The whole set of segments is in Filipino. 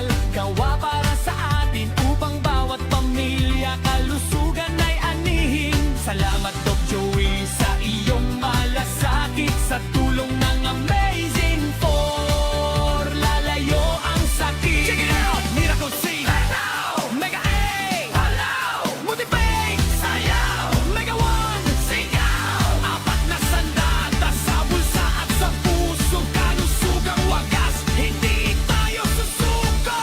herbal, gawa para sa atin upang bawat pamilya kalusugan ay anihin. Salamat Doc Joey sa iyong malasakit, sa tulong ng Amazing 4 lalayo ang sakit. Check it out! Miracle C, Mega A, Motivate, Sayaw, Mega 1, Sigaw, apat na sandata sa bulsa at sa puso, kalusugang wagas, hindi tayo susuko.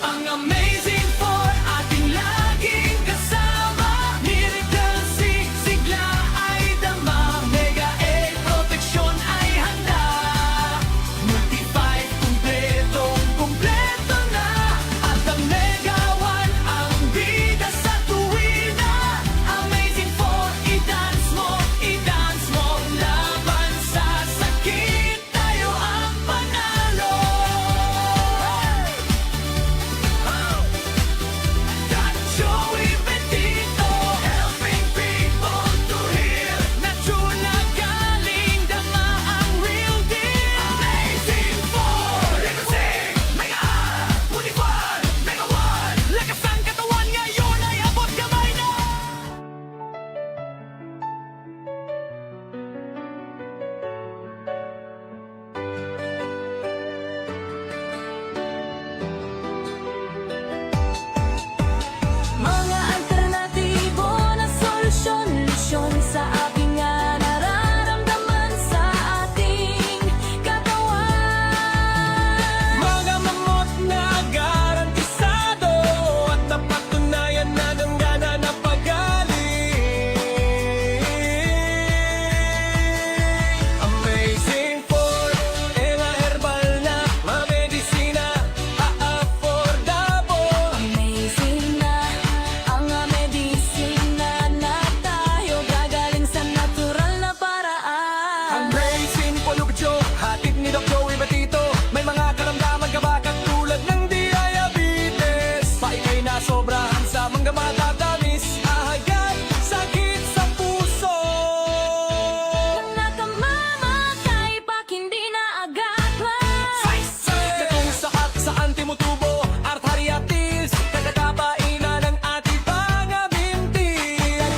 Ang Amazing 4 ating laging kasama, Miracle C, sigla ay dama, Mega A, proteksyon ay handa, Multi-5, kumpleto na, at ang Mega 1 ang bida sa tuwina. Amazing 4, i-dance mo, laban sa sakit, tayo ang panalo. Doc Joey Bendito, helping people to heal. Natsuna galing dama ang real deal. Amazing 4, Represent, Mega A, Motivate, Mega 1, lakas ang katawan ngayon ay abot kamay na. Mga alternatibo na solusyon sa ating nararamdaman sa ating katawan. Mga mamot na garantisado at napatunayan na ng gana na pagaling. Amazing 4, herbal na mamedisina, affordable. Amazing na ang medisina na tayo, gagaling sa natural na paraan. Amazing Polubcho, hatid ni Doc Joey Bendito. May mga karamdaman ka ba katulad ng diabetes? Pa ika'y nasobrahan sa mga matatamis, ahagad, sakit sa puso. Nakamamatay pag hindi na agad pa. Katong sakat sa antimotubo, arthritis, kadakapainan ng ating mga binti.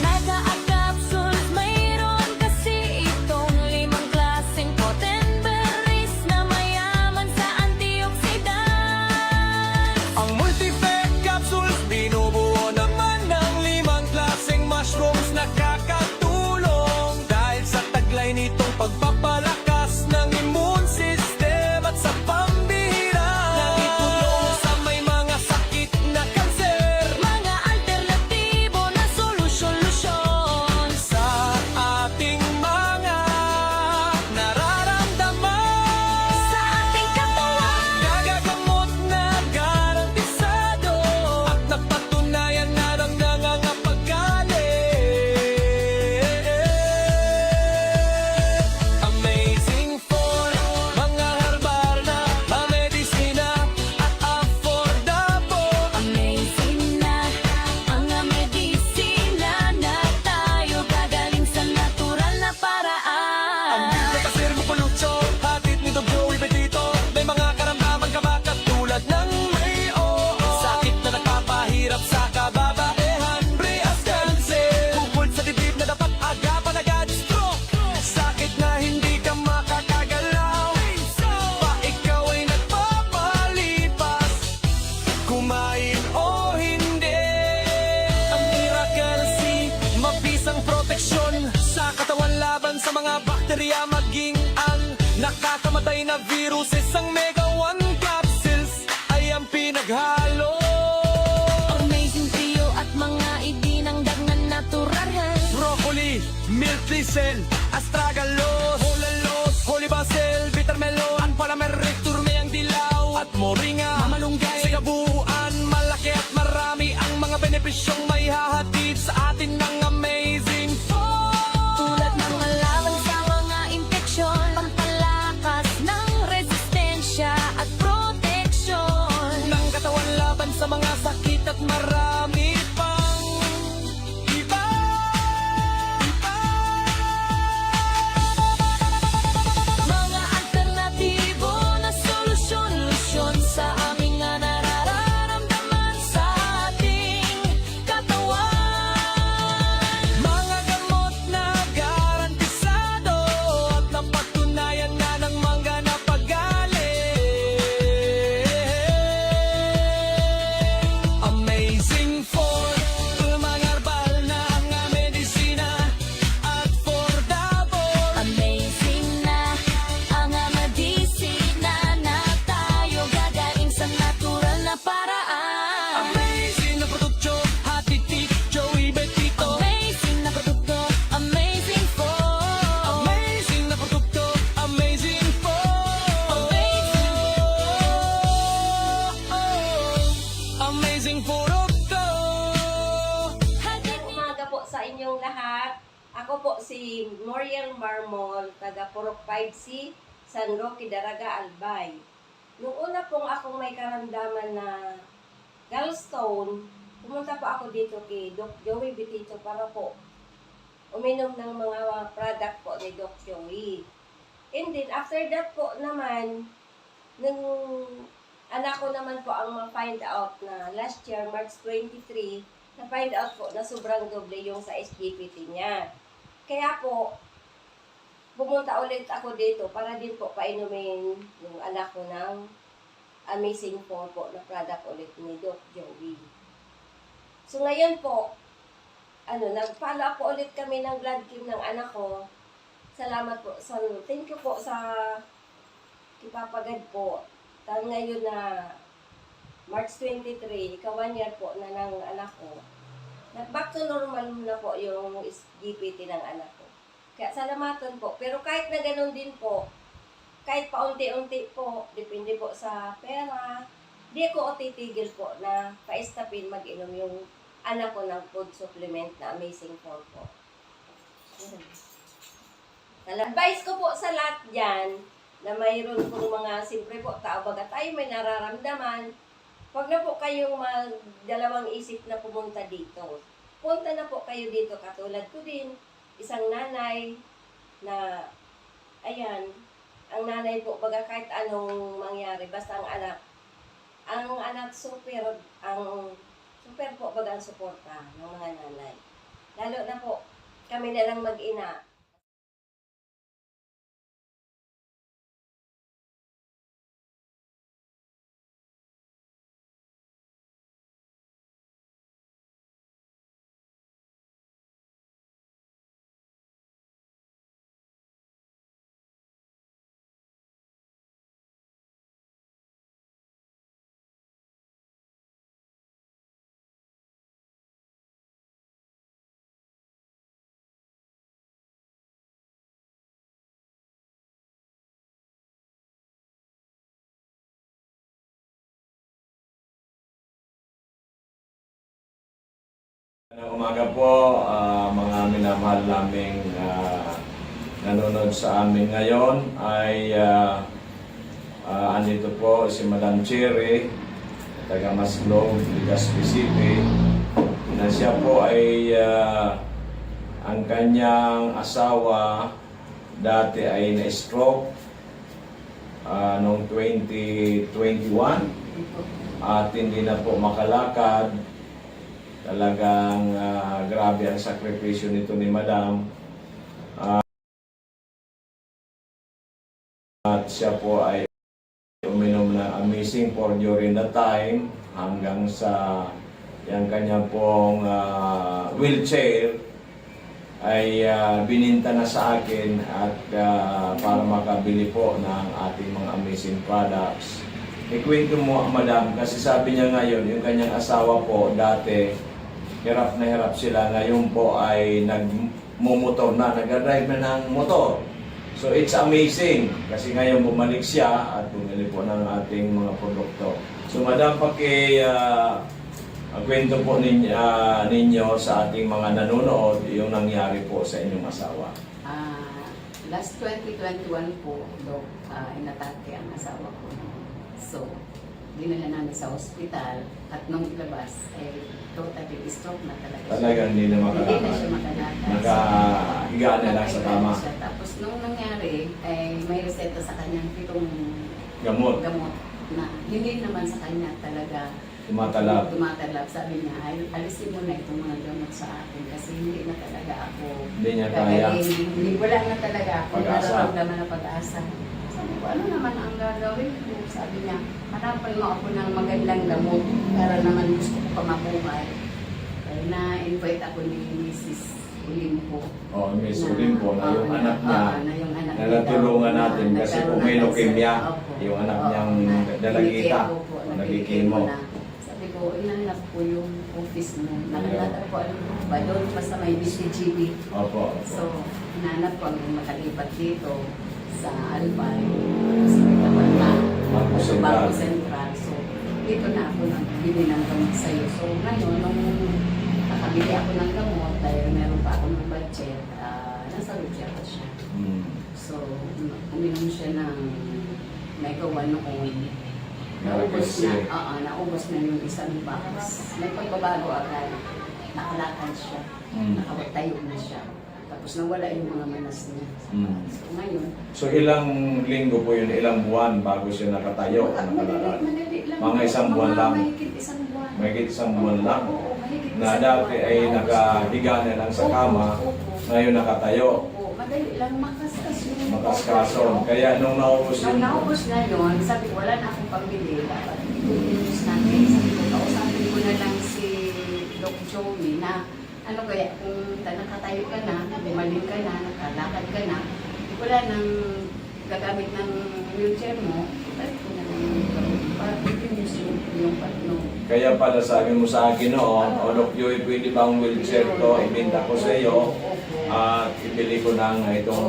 Mega at capsules, mayroon kasi itong 5 klaseng potent berries na mayaman sa antioxidants. Ang multi-fat capsules, binubuo naman ng 5 klaseng mushrooms na kakatulong. Dahil sa taglay nitong pagpapalakas ng immune system at sa pambihira, nakitulong sa may mga sakit na kanser. Mga alternatibo na solusyon Sa ating mga nararamdaman, sa ating katawan. nagagamot na garantisado at napatunayan na ng nangangapagaling. Amazing 4, mga herbal na mamedisina at affordable. Amazing na ang medisina na tayo, gagaling sa natural na Ang paraan. bida kasi mo Polubcho, hatid ni Doc Joey Bendito. May mga karamdaman ka ba katulad ng may sakit na nagpapahirap sa kababaehan, breast cancer, bukod sa dibdib na dapat agapan agad, stroke, sakit na hindi ka makakagalaw, pa ikaw ay nagpapalipas, kumain o hindi. Ang Miracle C, mabisang proteksyon sa katawan laban sa mga bakterya, maging ang nakakamatay na viruses. Ang Mega 1 capsules ay ang pinaghalo. Amazing trio at mga idinangdag na natural. Broccoli, milk thistle, astragalus, holalos, holy basil, bitter melon, palamerictum, turmeyang dilaw, at moringa, mamalunggay. Sa kabuuan, malaki at marami ang mga benepisyong may hahatid sa atin ng Amazing 4. Tulad ng laban sa mga infeksyon, pampalakas ng resistensya at proteksyon. Ng katawan laban sa mga sakit at marami pang iba. Mga alternatibo na solusyon inyong lahat. Ako po si Moriel Marmol, taga Purok 5C, San Roque, Daraga, Albay. Nung una pong akong may karamdaman na gallstone, pumunta po ako dito kay Doc Joey Betito para po uminom ng mga product po ni Doc Joey. And then, after that po naman, nung anak ko naman po ang ma-find out na last year, March 23, na-find out po na sobrang doble yung sa SGPT niya. Kaya po, pumunta ulit ako dito para din po painumin yung anak ko ng Amazing 4 po na product ulit ni Doc Joey. So ngayon po, nag-follow up po ulit kami ng blood chem ng anak ko. Salamat po. Thank you po sa Kipapagad po. Dahil ngayon na March 23, ika-1 year po na ng anak ko. Back to normal na po yung GPT ng anak ko. Kaya salamatan po. Pero kahit na ganun din po, kahit paunti-unti po, depende po sa pera, di ko titigil po na paistapin mag-inom yung anak ko ng food supplement na Amazing 4 po. Advice ko po sa lahat dyan, na mayroon pong mga, siyempre po, tao baga tayo may nararamdaman, huwag na po kayong magdalawang isip na pumunta dito. Punta na po kayo dito, katulad ko din, isang nanay na, ayan, ang nanay po, baga kahit anong mangyari, basta ang anak super po baga ang suporta ng mga nanay. Lalo na po, kami na lang mag-ina. Magandang umaga po, mga minamahal naming nanonood sa amin ngayon ay andito po si Madam Cherry, taga Maslog, Legazpi City, na siya po ay ang kanyang asawa dati ay na-stroke noong 2021 at hindi na po makalakad. Talagang grabe ang sakripisyo nito ni Madam. At siya po ay uminom ng Amazing 4 during the time hanggang sa yung kanya pong wheelchair ay bininta na sa akin at para makabili po ng ating mga amazing products. Ikwento mo, Madam, kasi sabi niya ngayon, yung kanyang asawa po dati, hirap na hirap sila. Ngayon po ay nagmumotor na, nag-drive na ng motor. So it's amazing kasi ngayon bumalik siya at bumili po ng ating mga produkto. So Madam, kwento po ninyo sa ating mga nanonood yung nangyari po sa inyong asawa. Last 2021 po, Dok, inatake ang asawa ko. So, dinala namin sa ospital at nung ilabas, totally stroke na talaga siya. Talagang hindi na Hindi na siya makalakad. Nakahiga na lang sa tama. Tapos nung nangyari, may reseta sa kanyang 7 Gamot. na hindi naman sa kanya talaga Tumatalab. Sabi niya, alisin mo na itong mga gamot sa akin kasi hindi na talaga ako Hindi niya kaya. Wala na talaga ako. Pag-asa. Nararamdaman na pag-asa. Sabi ko, ano naman ang gagawin ko? Sabi niya, hanapan mo ako ng magandang gamot para naman gusto ko pa mabuhay. Kaya na-invite ako ni Mrs. Olimpo. Oh, Miss Olimpo na yung anak niya. Na yung anak na natulungan natin kasi kung may leukemia, Opo. yung anak niyang Oo, dalagita, nagkikemo po, nagkikemo. na. Sabi ko, inanap ko yung office mo. Nakalata ko, alam mo ba, doon basta may BCGB. Opo, opo. So, hinanap ko ang makalipat dito sa Albay, sa Tabata, Bangko sa Sentral. Bangko Sentral. So, dito na ako nagbili ng gamot sa'yo. So, ngayon, nung nakabili ako ng gamot dahil meron pa ako ng budget, nasa Lucia siya. So, uminom siya ng Megawan noon. Naubos na, naubos na yung isang box. May pagbabago agad. Nakalakad siya. Nakatayo na siya. Tapos nawala yung mga manas niya. So, ngayon. So ilang linggo po yun, ilang buwan bago siya nakatayo? Nakalakad? Madali lang. Mga isang buwan lang? Mahigit isang buwan. Mahigit isang buwan lang? Oo, mahigit Na isang dati buwan. ay nakahiga na lang sa kama, ngayon nakatayo. Oo, madali lang makaskas yung Makaskason. Kaya nung naubos Nung yun, naubos na yun, sabi ko, wala na akong pambili. Dapat i-use natin. Sabi ko, kausapin ko na lang si Doc Joey na ano kaya kung nakatayo ka na, bumaling ka na, nakalakad ka na, wala nang gagamit ng wheelchair mo, balik ko na lang yung gamit para i-use yung patno. kaya pala sabi mo sa akin noon, o Doc Joey, pwede ba ang wheelchair to? Ibenta ko sa iyo at ibili ko ng itong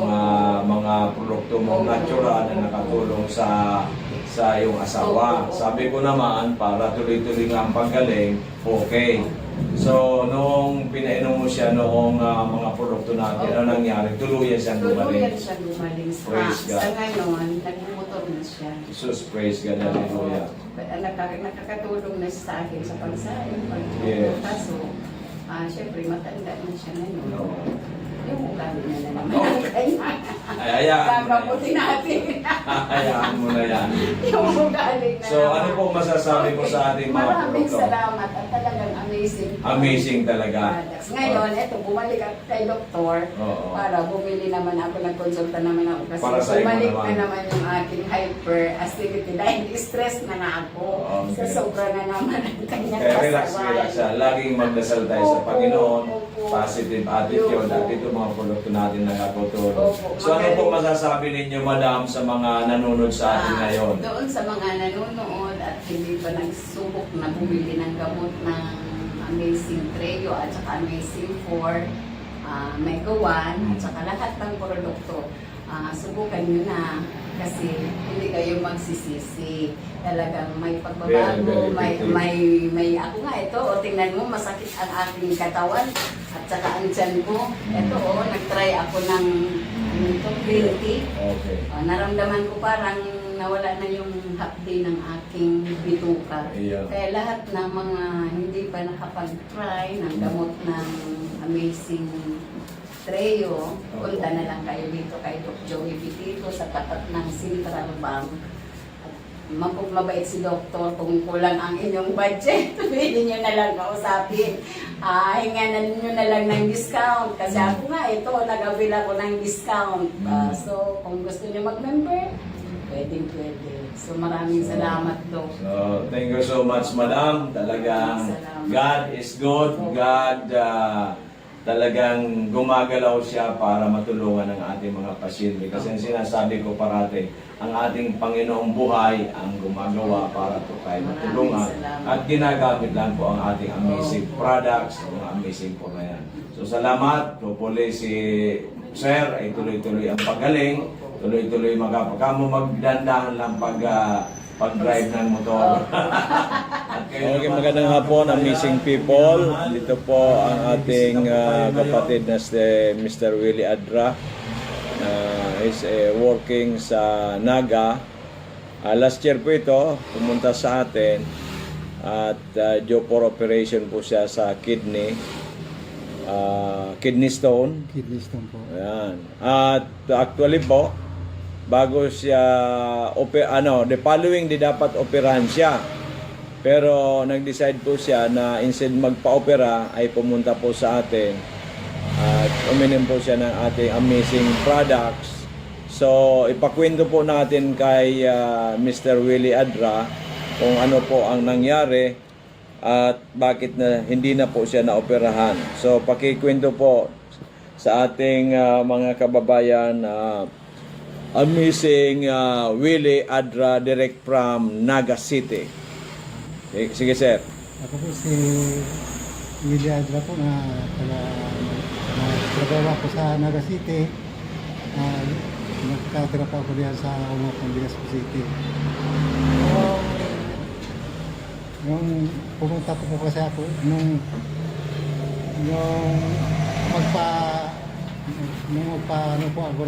mga produkto mo natural na nakatulong sa iyong asawa. Sabi ko naman, para tuloy-tuloy nga ang paggaling, okay. So, noong pinainom mo siya noong mga produkto natin, ano nangyari? Tuluyan siyang Tuluyan gumaling. siya gumaling Praise God. sa ngayon, nagmumotor na siya. Jesus, praise God, hallelujah. Nakakatulong na siya sa akin sa pagsain, Yes. kaso, syempre matanda na siya ngayon. No. Yung ugali na na naman. Ay, hayaan mo na yan. Gagabutin natin. Hayaan mo na yan. Yung ugali na So, ano po masasabi mo sa ating mga Maraming produkto? salamat at talagang amazing. Amazing talaga. Products. Ngayon, eto, bumalik ako kay doktor Oo. para bumili naman ako, nagkonsulta naman ako kasi Para sa iyo bumalik naman. na naman yung aking hyperactivity dahil stress na nga ako sa Okay. sobra na naman ang kanyang Kaya relax, kasaway. relax siya. Laging magdasal tayo sa Opo, Panginoon. opo. Positive attitude. Opo. At ito mga produkto natin nakakutulong. Opo. So ano po masasabi ninyo, Madam, sa mga nanonood sa atin ngayon? Doon sa mga nanonood at hindi pa nagsubok na bumili ng gamot ng Amazing Treo at saka Amazing 4, Mega 1 at saka lahat ng produkto, subukan nyo na kasi hindi kayo magsisisi. Talagang may pagbabago, Very, very may ako nga ito, tingnan mo, masakit ang aking katawan at saka ang tiyan ko. Ito nag-try ako ng green tea. Okay. Naramdaman ko parang nawala na yung hapdi ng aking bituka. Yeah. Kaya lahat ng mga hindi pa nakapag-try ng gamot ng Amazing Treo, punta na lang kayo dito kay Doc Joey Pitito sa tapat ng Central Bank. At mabait si Doktor kung kulang ang inyong budget. Pwede nyo na lang kausapin. Hinganan nyo na lang ng discount. Kasi ako nga, ito, nag-avail ako ng discount. So, kung gusto nyo mag-member, pwede. So, maraming salamat, Doc. So, thank you so much, Madam. Talagang Salamat. God is good. God talagang gumagalaw siya para matulungan ang ating mga pasyente. Kasi ang sinasabi ko parati, ang ating Panginoong buhay ang gumagawa para po tayo matulungan. Maraming salamat. At ginagamit lang po ang ating amazing products, ang mga amazing po na yan. So salamat. Hopefully si Sir ay tuloy-tuloy ang pagaling. Tuloy-tuloy magkapagkamo magdandahan lang pag-drive ng motor. Okay, magandang hapon, amazing people. Dito po ang ating kapatid na si Mr. Willie Adra. Is working sa Naga. Last year po ito, pumunta sa atin at due for operation po siya sa kidney stone. Kidney stone po. Ayan. At actually po, bago siya the following day dapat operahan siya. Pero nag-decide po siya na instead magpa-opera ay pumunta po sa atin at uminom po siya ng ating amazing products. So ipakwento po natin kay Mr. Willie Adra kung ano po ang nangyari at bakit na hindi na po siya naoperahan. So pakikwento po sa ating mga kababayan, amazing Willie Adra direct from Naga City. Sige sir. Ako po si Willie Adra po na trabaho ko sa Naga City. Nagkatira pa ako diyan sa Umapang Legazpi City. Nung pumunta po kasi ako, nung Nung ano po ako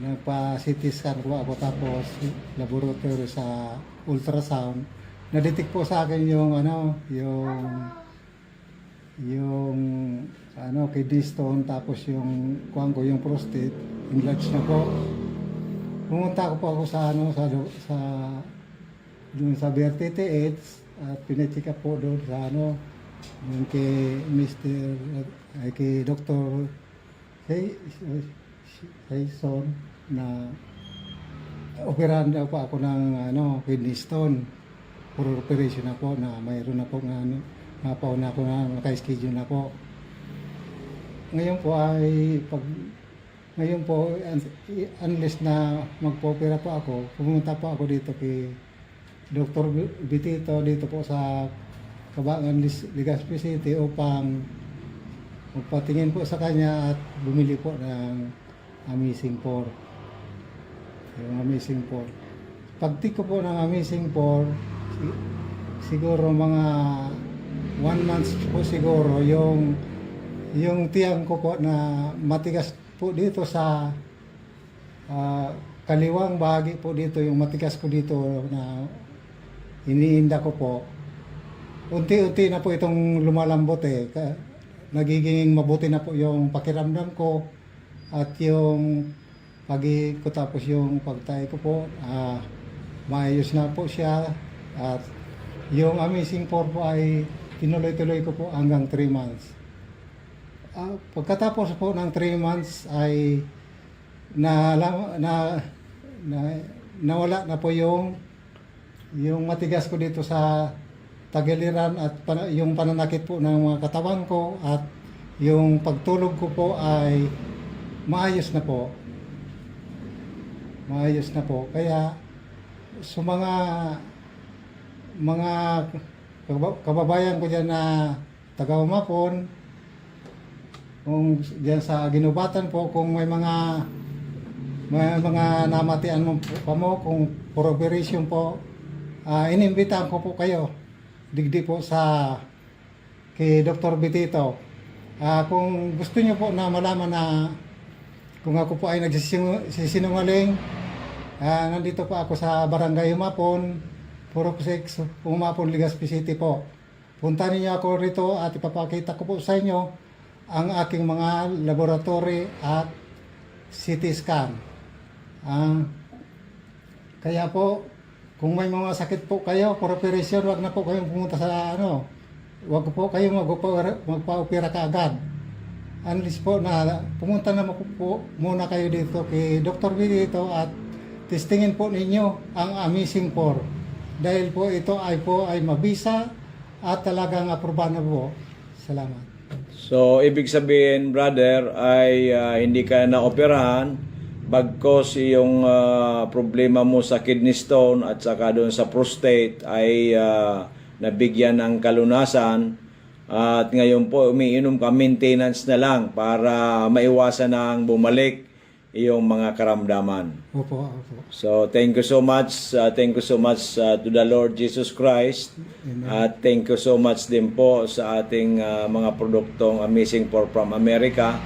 nagpa-CT scan po ako tapos laboratory sa ultrasound. Na-detect po sa akin yung kidney stone tapos yung kuwan ko yung prostate enlarged na po. Pumunta po ako sa doon sa BRTTH at pina-check up po doon sa yung kay Dr. Sayson na operahan daw po ako ng kidney stone. Puro operation na po na mayroon na po napaw na ako na naka-schedule na po. Ngayon po unless na magpo-opera po ako, pumunta po ako dito kay Dr. Bitito dito po sa Cabangan, Legazpi City upang magpatingin po sa kanya at bumili po ng Amazing 4. Yung Amazing 4. Pagtik ko po ng Amazing 4, siguro mga 1 month po siguro yung tiyang ko po na matigas po dito sa kaliwang bahagi po dito, yung matigas ko dito na iniinda ko po. Unti-unti na po itong lumalambot nagiging mabuti na po yung pakiramdam ko at yung pagi ko tapos yung pagtay ko po maayos na po siya at yung Amazing 4 po ay tinuloy-tuloy ko po hanggang 3 months. Pagkatapos po ng 3 months ay nawala na po yung matigas ko dito sa tagiliran at yung pananakit po ng mga katawan ko at yung pagtulog ko po ay maayos na po. Maayos na po. Kaya sa mga kababayan ko dyan na taga-Umapon, kung dyan sa Ginubatan po, kung may mga namatian mo pa mo, kung for operation po, inimbitahan ko po kayo digdi po kay Dr. Bitito. Kung gusto niyo po na malaman na kung ako po ay nagsisinungaling, nandito po ako sa Barangay Umapon, 406 Umapon, Legazpi City po. Punta niyo ako rito at ipapakita ko po sa inyo ang aking mga laboratory at CT scan. Kaya po, kung may mga sakit po kayo for operation, wag na po kayong pumunta sa wag po kayong magpa-opera kaagad. Unless po na pumunta na po muna kayo dito kay Dr. Bitito at testingin po ninyo ang Amazing 4. Dahil po ito ay mabisa at talagang aprobahan na po. Salamat. So, ibig sabihin, brother, ay hindi ka na-operahan bagkos yung problema mo sa kidney stone at saka doon sa prostate ay nabigyan ng kalunasan at ngayon po umiinom ka maintenance na lang para maiwasan na ang bumalik iyong mga karamdaman. Opo. So, thank you so much. Thank you so much to the Lord Jesus Christ. At thank you so much din po sa ating mga produktong Amazing 4 from America.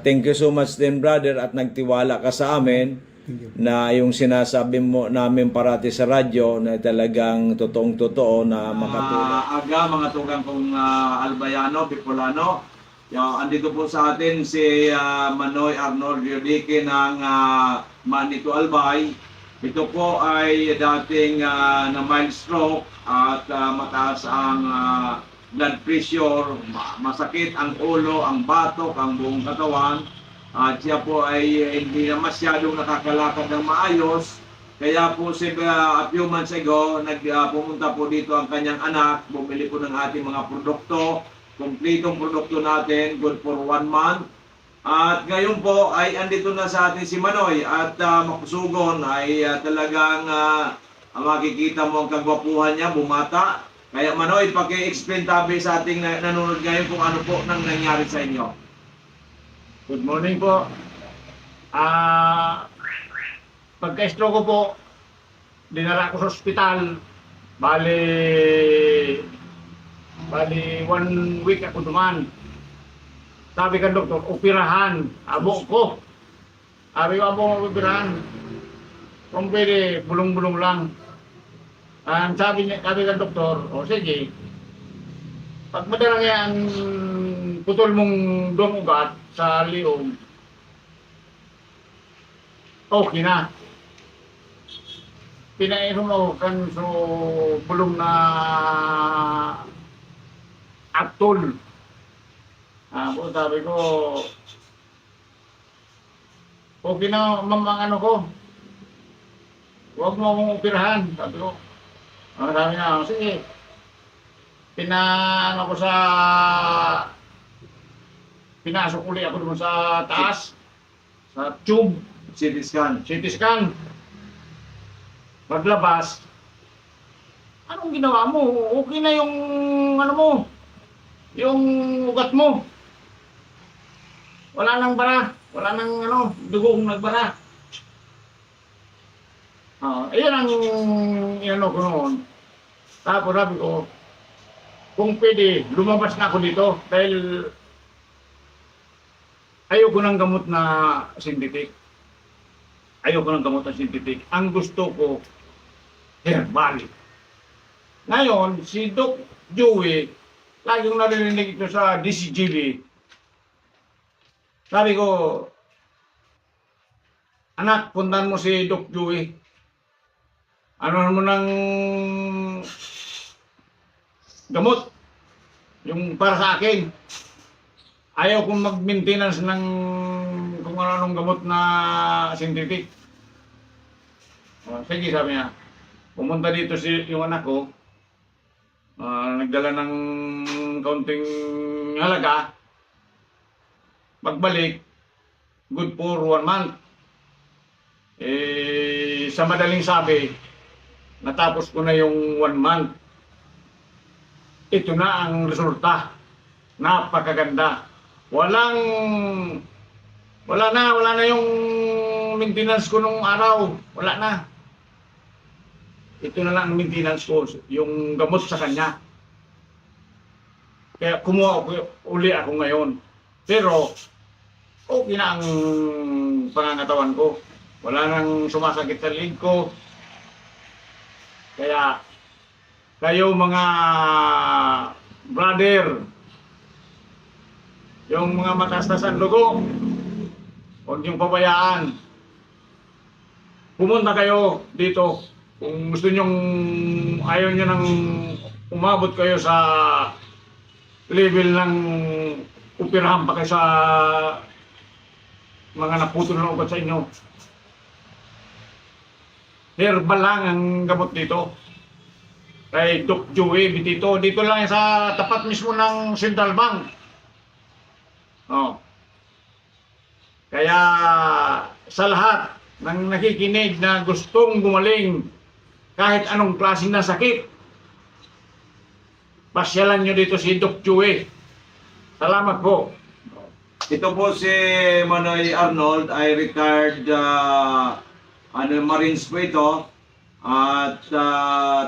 Thank you so much din, brother, at nagtiwala ka sa amin na yung sinasabi mo namin parati sa radyo na talagang totoong-totoo na makatulong. Mga tugang kong Albayano, Bicolano. Andito po sa atin si Manoy Arnold Yodike ng Manito Albay. Ito po ay dating na mild stroke at mataas ang blood pressure, masakit ang ulo, ang batok, ang buong katawan. At siya po ay hindi na masyadong nakakalakad ng maayos. Kaya po a few months ago, pumunta po dito ang kanyang anak, bumili po ng ating mga produkto. Kompletong produkto natin, good for 1 month. At ngayon po ay andito na sa atin si Manoy at makusugon ay talagang makikita mo ang kagwapuhan niya, bumata. Kaya Manoy, paki-explain tabi sa ating nanonood ngayon kung ano po nang nangyari sa inyo. Good morning po. Pagka-stroke ko po, dinala ko sa ospital. Bali, Bali, 1 week ako duman. Sabi ka, doktor, operahan. Abo ko. Sabi ko, abo operahan. Kung pwede, bulong-bulong lang. Sabi ka, doktor, o sige, pag madalang yan, putol mong doong ugat sa liog, okay na. Pinainom ako kan so bulong na atol. Sabi ko, okay na mamang ano ko. Huwag mo akong operahan. Sabi ko, sabi niya, sige. Pinasok uli ako doon sa taas, sa tube, CT scan. CT scan. Paglabas, anong ginawa mo? Okay na yung ano mo, yung ugat mo. Wala nang bara, wala nang ano, dugong nagbara. Iyan ang inano ko noon. Tapos sabi ko, kung pwede, lumabas na ako dito dahil ayoko ng gamot na synthetic. Ayoko ng gamot na synthetic. Ang gusto ko, herbal. Ngayon, si Doc Joey, laging narinig ito sa DCGB. Sabi ko, anak, puntahan mo si Doc Joey. Ano mo ng gamot, yung para sa akin. Ayaw kong mag-maintenance ng kung ano-anong gamot na synthetic. Sige, sabi niya. Pumunta dito yung anak ko. Nagdala ng kaunting halaga. Pagbalik, good for 1 month. Sa madaling sabi, natapos ko na yung 1 month. Ito na ang resulta. Napakaganda. Wala na yung maintenance ko nung araw. Wala na. Ito na lang ang maintenance ko, yung gamot sa kanya. Kaya kumuha uli ako ngayon. Pero, okay na ang pangangatawan ko. Wala nang sumasakit sa leg ko. Kaya, kayo mga brother, yung mga mataas-taas ang dugo, huwag niyong pabayaan. Pumunta kayo dito. Kung gusto niyong, ayaw niyo nang umabot kayo sa level ng upirahan pa kayo sa mga naputol na ugat sa inyo. Herbal lang ang gamot dito. Kay Doc Joey Bitito. Dito lang sa tapat mismo ng Central Bank. Kaya sa lahat ng nakikinig na gustong gumaling kahit anong klase na sakit, pasyalan nyo dito si Doc Joey. Salamat po. Ito po si Manoy Arnold ay retired Marines po ito. At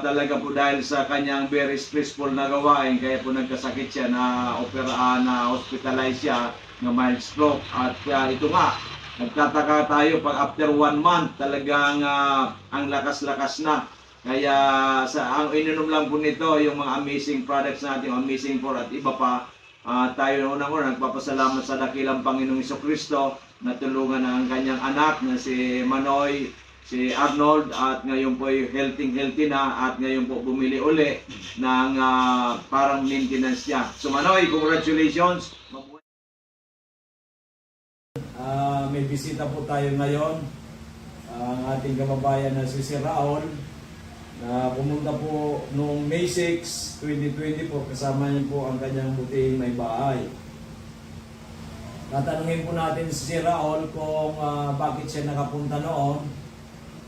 talaga po dahil sa kanyang very stressful na gawain, kaya po nagkasakit siya na hospitalize siya ng mild stroke. At ito nga, nagtataka tayo pag after 1 month talagang ang lakas-lakas na. Kaya ang ininom lang po nito yung mga amazing products natin, Amazing 4 at iba pa. Tayo unang-una nagpapasalamat sa dakilang Panginoong Jesucristo na tulungan ang kanyang anak na si Manoy, si Arnold, at ngayon po ay healthy na at ngayon po bumili uli ng parang maintenance niya. So Manoy, congratulations! May bisita po tayo ngayon, ang ating kababayan na si Sir Raul, na pumunta po noong May 6, 2020 po, kasama niyo po ang kanyang buting may bahay. Tatanungin po natin si Sir Raul kung bakit siya nakapunta noon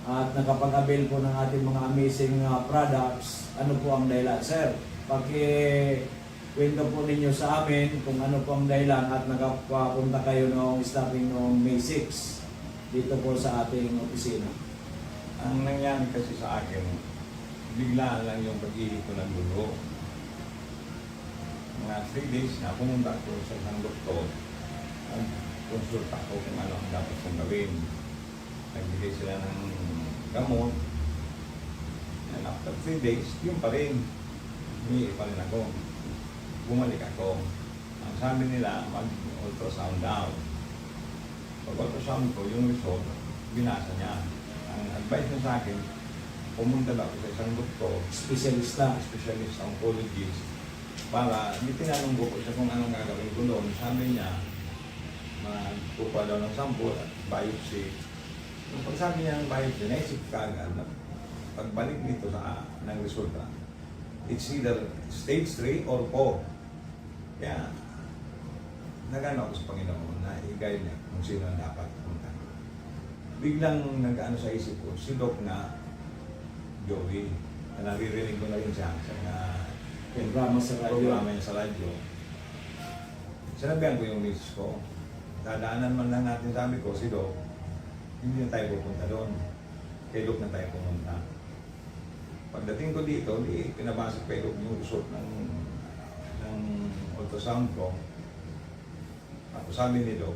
at nakapag-avail po ng ating mga amazing products. Ano po ang dahilan? Sir, kwento po ninyo sa amin kung ano po ang dahilan at nakapunta kayo noong starting noong May 6 dito po sa ating opisina. Ang nangyari kasi sa akin, biglaan lang yung pag-ihip ko ng dugo. mga 3 days na pumunta ako sa isang doktor. Nag-consult ako kung ano ang dapat kong gawin. Nagbigay sila ng gamot. And after 3 days, yun pa rin. Humihi pa rin ako. Bumalik ako. Ang sabi nila, mag-ultrasound daw. Pag-ultrasound ko, yung result, binasa niya. Ang advice niya sa akin, pumunta daw ako sa isang doktor, specialist oncologist, para di tinanong ko siya kung anong gagawin ko doon. Sabi niya, magkukuha daw ng sample at biopsy. Yung pagsabi niya ng biopsy, naisip ka agad na pagbalik nito ng resulta, it's either stage 3 or 4. Kaya, nagano ako sa Panginoon na i-guide niya kung sino ang dapat pumunta. Biglang nag-ano sa isip ko, si Doc na Joey, na naririnig ko na rin siya sa Programa sa radyo. programa niya sa radyo. Sinabihan ko yung miss ko, dadaanan man lang natin, sabi ko, si Doc, hindi na tayo pupunta doon. Kay Doc na tayo pumunta. Pagdating ko dito, pinabasa kay Doc yung result ng ultrasound ko. Ako sabi ni Doc,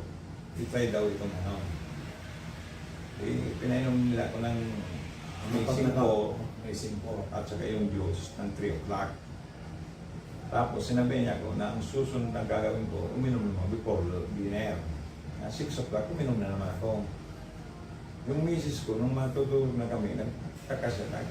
i-try daw itong ano. Pinainom nila ko ng amazing po at saka yung juice ng 3 o'clock. Tapos sinabi niya ko na ang susunod na gagawin ko, uminom naman before dinner. 6 o'clock, uminom na naman ako. Yung misis ko, nung matutulog na kami, nagkakasya,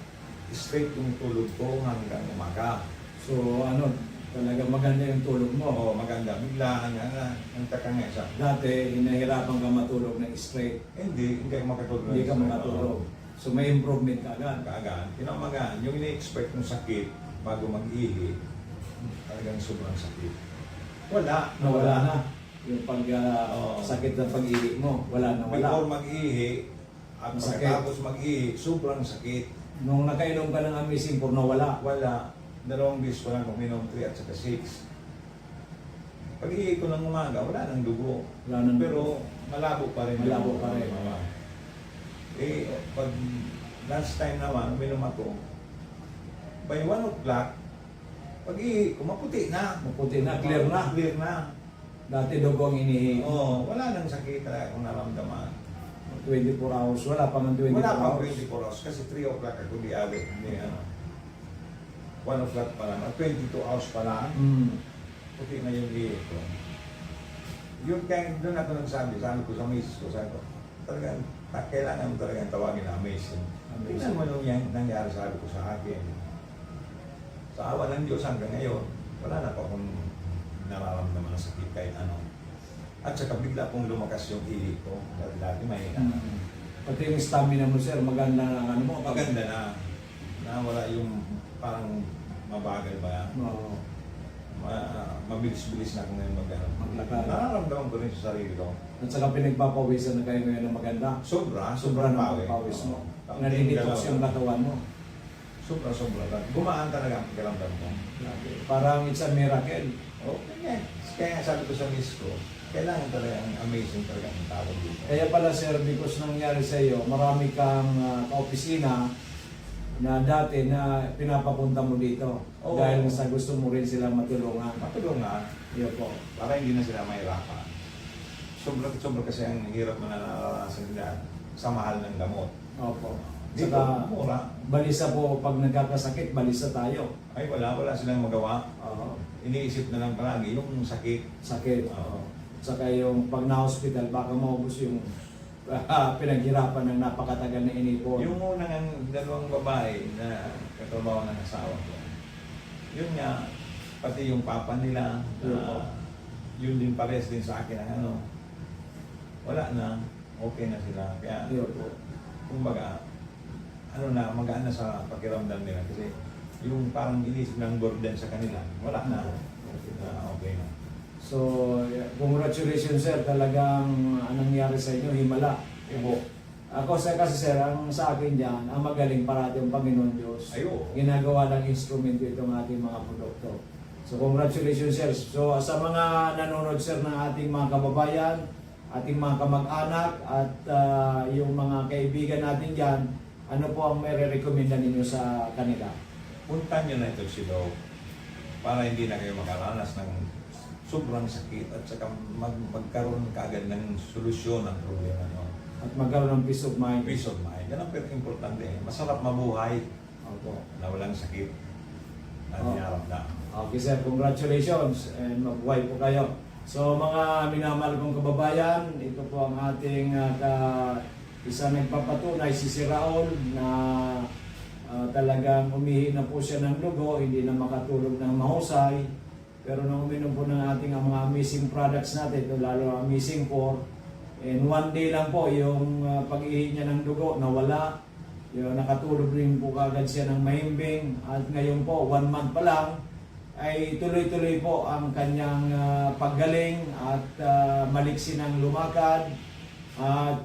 straight yung tulog ko hanggang umaga. So ano, talaga maganda yung tulog mo. Oo, maganda. Biglaan nga, nagtaka nga siya. Dati, hinahirapan ka matulog ng straight. Hindi ako makatulog. Hindi ka makatulog. So may improvement ka agad. Kaagad. Kinamagaan, yung ini-expect ng sakit bago mag-ihi, talagang sobrang sakit. Wala. Nawala na. Yung pag Oo. sakit ng pag-ihi mo, wala na wala. Before mag-ihi, at Masakit. pagkatapos mag-ihi, sobrang sakit. Nung nakainom ka ng Amazing Por, nawala. Wala. 2 beses ko lang uminom, 3 at saka 6. Pag-ihi ko ng umaga, wala nang dugo. Wala nang Pero malabo pa rin. Malabo pa rin. Pag last time naman, uminom ako, by 1 o'clock, pag-ihi ko, maputi na. Maputi na, clear na. Clear na. Dati dugo ang inihi. Oo, wala nang sakit talaga akong naramdaman. 24 hours. Wala pa ng 24 Wala pang hours. 24 hours kasi 3 o'clock ako di agad. Hindi ano. 1 o'clock pa lang. 22 hours pa lang. Puti na yung ihi ko. Yun kaya doon ako nagsabi ko sa misis ko, sabi ko, talagang kailangan mo talagang tawagin na amazing. Tingnan mo nung yan nangyari sabi ko sa akin. Sa awa ng Diyos hanggang ngayon, wala na pa akong nararamdaman ng sakit kahit ano. At saka bigla pong lumakas yung ihi ko. Dati may Pati yung stamina mo, sir, maganda na ano mo. maganda na. Wala yung parang mabagal ba. Oo. Mabilis-bilis na ako ngayon Maglakad. Nararamdaman ko rin sa sarili ko. At saka pinagpapawisan na kayo ngayon ng maganda. Sobra Sobra na pawis mo. Nalilitox yung katawan mo. Sobra. Gumaan talaga ang pakiramdam ko. Parang it's a miracle. Okay. Kaya sabi ko sa miss ko, kailangan talaga ang amazing talaga ang tawag dito. Kaya pala, sir, because nangyari sa iyo, marami kang kaopisina na dati na pinapapunta mo dito. Oo. Dahil sa gusto mo rin silang matulungan. Matulungan Yun po. para hindi na sila mahirapan. Sobra kasi ang hirap mo na naranasan nila sa mahal ng gamot. Opo. Dito, Saka, mura. balisa po, pag nagkakasakit, balisa tayo. Ay wala silang magawa. Oo. Iniisip na lang palagi yung sakit. Sakit. Oo. Saka yung pag na-hospital, baka maubos yung pinaghirapan ng napakatagal na inipon. Yung unang dalawang babae na katrabaho ng asawa ko, yun nga, pati yung papa nila, yun din pares din sa akin ang ano, wala na, okay na sila. Kaya, Yun po. kumbaga, ano na, magaan na sa pakiramdam nila kasi yung parang inisip ng burden sa kanila, wala na, okay na. So, congratulations, sir. Talagang anong nangyari sa inyo, himala. Ibo. Ako kasi sir, ang sa akin dyan, ang magaling parati ang Panginoon Diyos. Ayo. Ginagawa ng instrumento itong ating mga produkto. So congratulations, sir. So sa mga nanonood, sir, ng ating mga kababayan, ating mga kamag-anak, at yung mga kaibigan natin dyan, ano po ang may re-recommenda ninyo sa kanila? Punta nyo na ito si Doc. para hindi na kayo makaranas ng sobrang sakit at saka magkaroon kaagad ng solusyon ang problema nyo. At magkaroon ng peace of mind. Peace of mind. Yan ang importante. Masarap mabuhay Opo. na walang sakit na Oh. dinaramdam. Okay sir, congratulations and mabuhay po kayo. So mga minamahal kong kababayan, ito po ang ating isa nagpapatunay si Sir Raul na talagang umihi na po siya ng dugo, hindi na makatulog ng mahusay. Pero nung uminom po ng ating mga amazing products natin, ito lalo ang Amazing 4, and one day lang po yung pag-ihi niya ng dugo nawala. Yung nakatulog rin po kagad siya ng mahimbing at ngayon po 1 month pa lang ay tuloy-tuloy po ang kanyang paggaling at maliksi ng lumakad at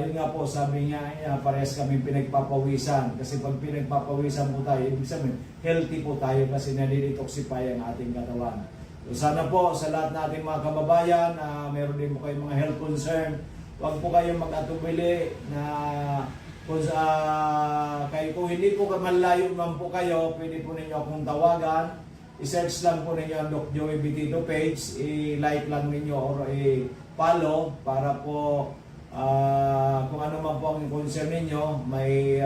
yun nga po sabi niya parehas kami pinagpapawisan kasi pag pinagpapawisan po tayo ibig sabihin healthy po tayo kasi nalidetoxify ang ating katawan. So sana po sa lahat nating mga kababayan meron din po kayong mga health concern, huwag po kayong mag-atubili na kung hindi po malayo man po kayo, pwede po ninyo akong tawagan. I-search lang po ninyo ang Doc Joey Bitito page, i-like lang ninyo or i-follow para po kung ano man po ang concern ninyo, may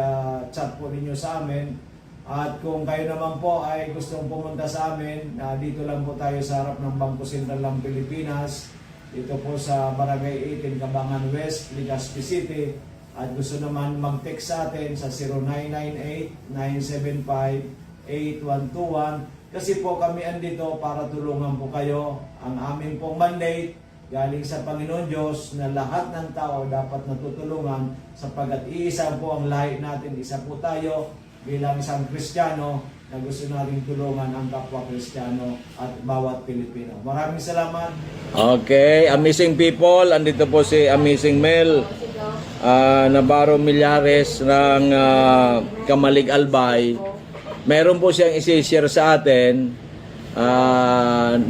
chat po ninyo sa amin. At kung kayo naman po ay gustong pumunta sa amin, dito lang po tayo sa harap ng Bangko Sentral ng Pilipinas. Dito po sa Barangay 18, Cabangan West, Legazpi City. At gusto naman mag-text sa atin sa 0998-975-8121 kasi po kami andito para tulungan po kayo. Ang aming pong mandate galing sa Panginoon Diyos na lahat ng tao dapat natutulungan sapagkat iisa po ang lahi natin, isa po tayo bilang isang Kristiyano na gusto nating tulungan ang kapwa Kristiyano at bawat Pilipino. Maraming salamat. Okay, amazing people, andito po si Amazing Mel. Navarro Millares ng Kamalig Albay. Meron po siyang isi-share sa atin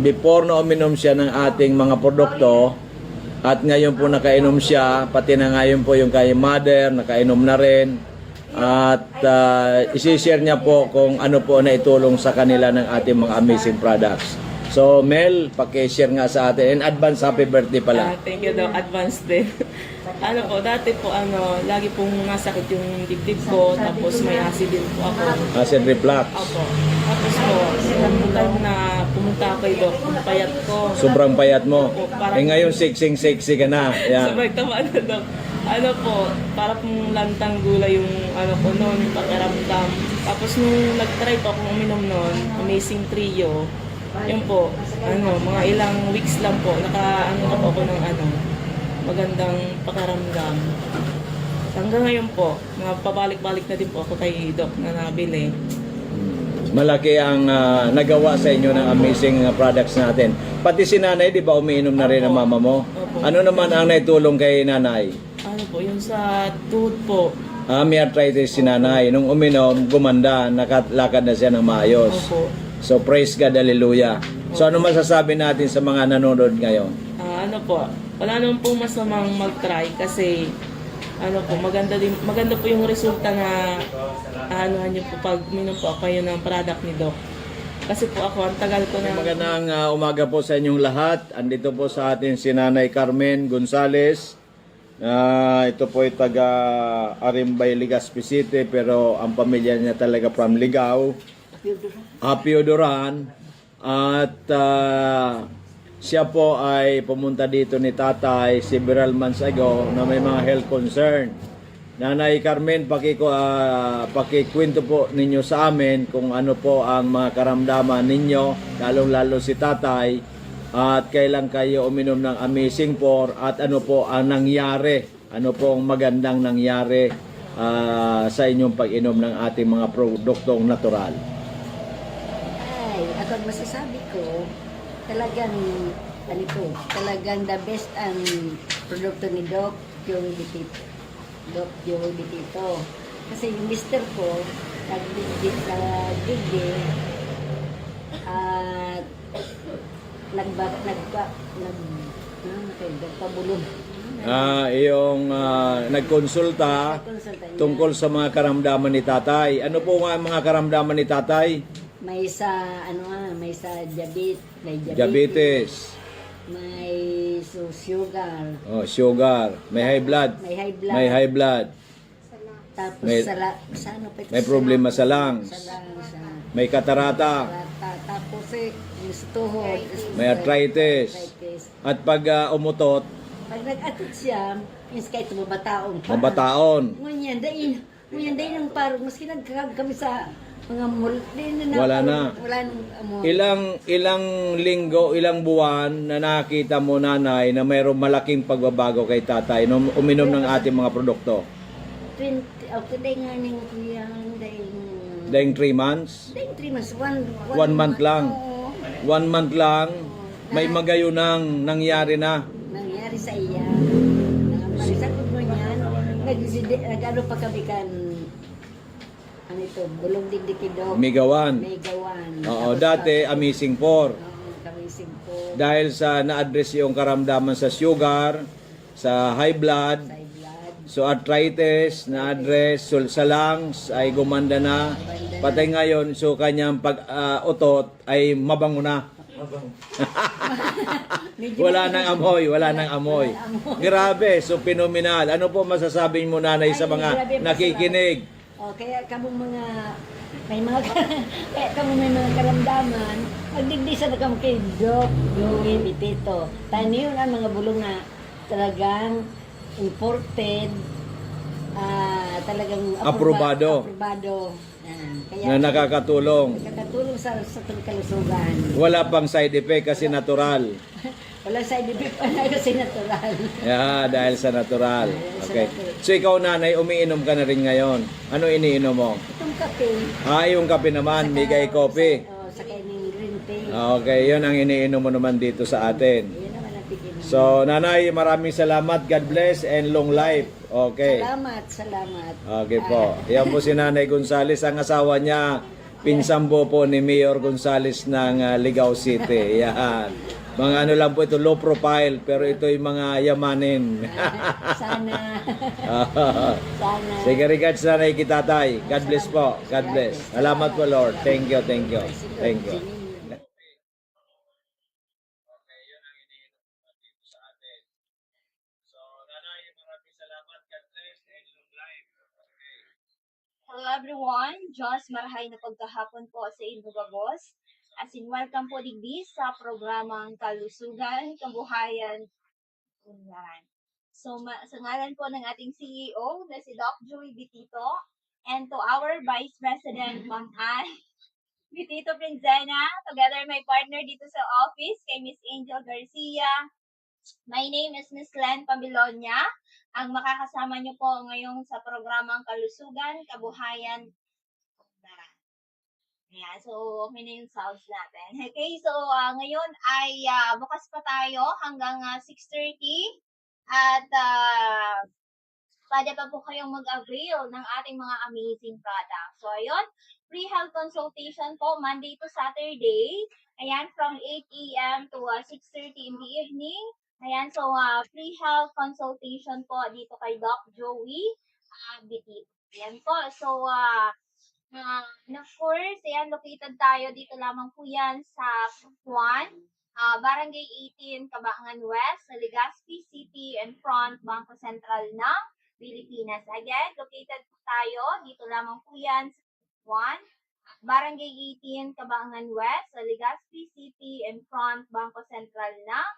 before na uminom siya ng ating mga produkto at ngayon po nakainom siya, pati na ngayon po yung kay mother nakainom na rin at isi-share niya po kung ano po na itulong sa kanila ng ating mga amazing products. So Mel, paki-share nga sa atin. In advance, happy birthday pala. Thank you daw, advance din. Ano po, dati po lagi pong nasakit yung dibdib ko, tapos may acid din po ako. Acid reflux. Opo. Tapos po, nung time na pumunta ako kay Doc, ang payat ko. Sobrang payat mo. Opo, parang- Ngayon sexy ka na. Yeah. Sobrang tama na Doc. Ano po, para pong lantang gulay yung ko noon, yung pakiramdam. Tapos nung nag-try po akong uminom noon, Amazing Trio, yun po, mga ilang weeks lang po, naka na po ako ng magandang pakiramdam. Hanggang ngayon po, pabalik-balik na din po ako kay Doc na nabili. Malaki ang nagawa sa inyo ng amazing products natin. Pati si nanay, di ba umiinom na rin ang mama mo? Opo. Ano naman ang naitulong kay nanay? Ano po, yung sa tuhod po. May arthritis si nanay. Nung uminom, gumanda, nakalakad na siya ng maayos. Opo. So praise God, hallelujah. So ano masasabi natin sa mga nanonood ngayon? Ano po, wala naman po masamang mag-try kasi maganda po yung resulta na niyo po pag minom po ako yun ng product ni Doc. Kasi po ako, ang tagal ko na... Magandang umaga po sa inyong lahat. Andito po sa atin si Nanay Carmen Gonzales. Ito po ay taga Arimbay, Legazpi City, pero ang pamilya niya talaga from Ligao. Piodoran. At siya po ay pumunta dito ni tatay several months ago na may mga health concern. Nanay Carmen, pakikwento po ninyo sa amin kung ano po ang mga karamdaman ninyo, lalong-lalo si tatay, at kailan kayo uminom ng Amazing 4 at ano po ang nangyari, ano po ang magandang nangyari sa inyong pag-inom ng ating mga produktong natural. Ako ang masasabi ko, talagang the best ang produkto ni Doc Joey Bitito. Kasi yung mister ko, nagdigit at nagpabulong. Iyong nagkonsulta Konsulta niya. tungkol sa mga karamdaman ni tatay. Ano po nga ang mga karamdaman ni tatay? May sa, ano nga, may sa Diabetes. may sugar, Sugar. May high blood. may high blood, May high blood. tapos may- sa ano pa ito? May problema sa lungs. Sa lungs, May katarata. tapos yung sa tuhod, May arthritis. At pag umutot, Pag nag-atot siya, yung kahit mabataon pa. mabataon. Ngunyan, dahin ang parang, maski nagkakag kami sa mga mall, Wala na. Wala nang amo. Ilang linggo, ilang buwan na nakita mo, nanay, na mayroong malaking pagbabago kay tatay nung uminom ng ating mga produkto? 20, okay, dahin nga ning kuya, Dahing 3 months? dahin 3 months, 1 month lang. Oo. 1 month lang, may magayunang nangyari na. Nangyari sa iya. Marisakot mo niyan, nag-ano pa kami kan, ano ito, bulong dindikidok, Migawan. may gawan. Oo, Tapos dati Amazing 4. kami simpo, Dahil sa na-address yung karamdaman sa sugar, sa high blood, high blood, so arthritis, na-address, so sa lungs ay gumanda na. Patay ngayon, so kanyang pag-utot ay mabango na. Wala nang amoy, wala nang amoy. Grabe, so phenomenal. Ano po masasabi mo, nanay, sa mga nakikinig? kaya kamong mga kaya kamong may mga karamdaman, magdigdisa na kamo kay Doc Joey Bitito. Tani yun ang mga bulong na talagang imported, talagang Aprobado. aprobado. Yan. Kaya Na nakakatulong. nakakatulong sa kalusugan. Wala pang side effect kasi natural. Walang side effect pa na kasi natural. Yeah, dahil sa natural. Dahil sa Okay. natural. So ikaw, nanay, umiinom ka na rin ngayon. Ano iniinom mo? Itong kape, Yung kape naman, Migay Coffee. sa kaining green tea. Okay, yun ang iniinom mo naman dito sa atin. Yun naman ang pikinom. So, nanay, maraming salamat. God bless and long life. Okay. Salamat. Okay po. Yan po si Nanay Gonzales, ang asawa niya, pinsambo po ni Mayor Gonzales ng Ligao City. Yan. Mga ano lang po ito, low profile, pero ito yung mga yamanin. Sana. Sana. Sige, regards Nanay Kitatay. God bless po. God bless. Salamat po, Lord. Thank you, thank you. Thank you. Hello everyone, Diyos marahay na pagkahapon po sa inyo babos. As in, welcome po digdi sa programang Kalusugan, Kabuhayan, Unyan. So, sa ngalan po ng ating CEO na si Doc Joey Bitito and to our Vice President, Ma'am Ann Bitito Prinzena, together my partner dito sa office, kay Miss Angel Garcia. My name is Miss Len Pambilonia, ang makakasama niyo po ngayong sa programang Kalusugan, Kabuhayan, Unyan. Ayan, so okay na yung sounds natin. Okay, so ngayon ay bukas pa tayo hanggang 6:30 at pwede pa po kayong mag-avail ng ating mga amazing products. So ayun, free health consultation po Monday to Saturday. Ayan, from 8 a.m. to 6:30 in the evening. Ayan, so free health consultation po dito kay Doc Joey Bitito. Ayan po, so and of course, ayan, located tayo dito lamang po yan sa Juan, Barangay 18, Cabangan West, sa Legazpi City and Front, Bangko Sentral ng Pilipinas. Again, located po tayo dito lamang po yan sa Juan, Barangay 18, Cabangan West, sa Legazpi City and Front, Bangko Sentral ng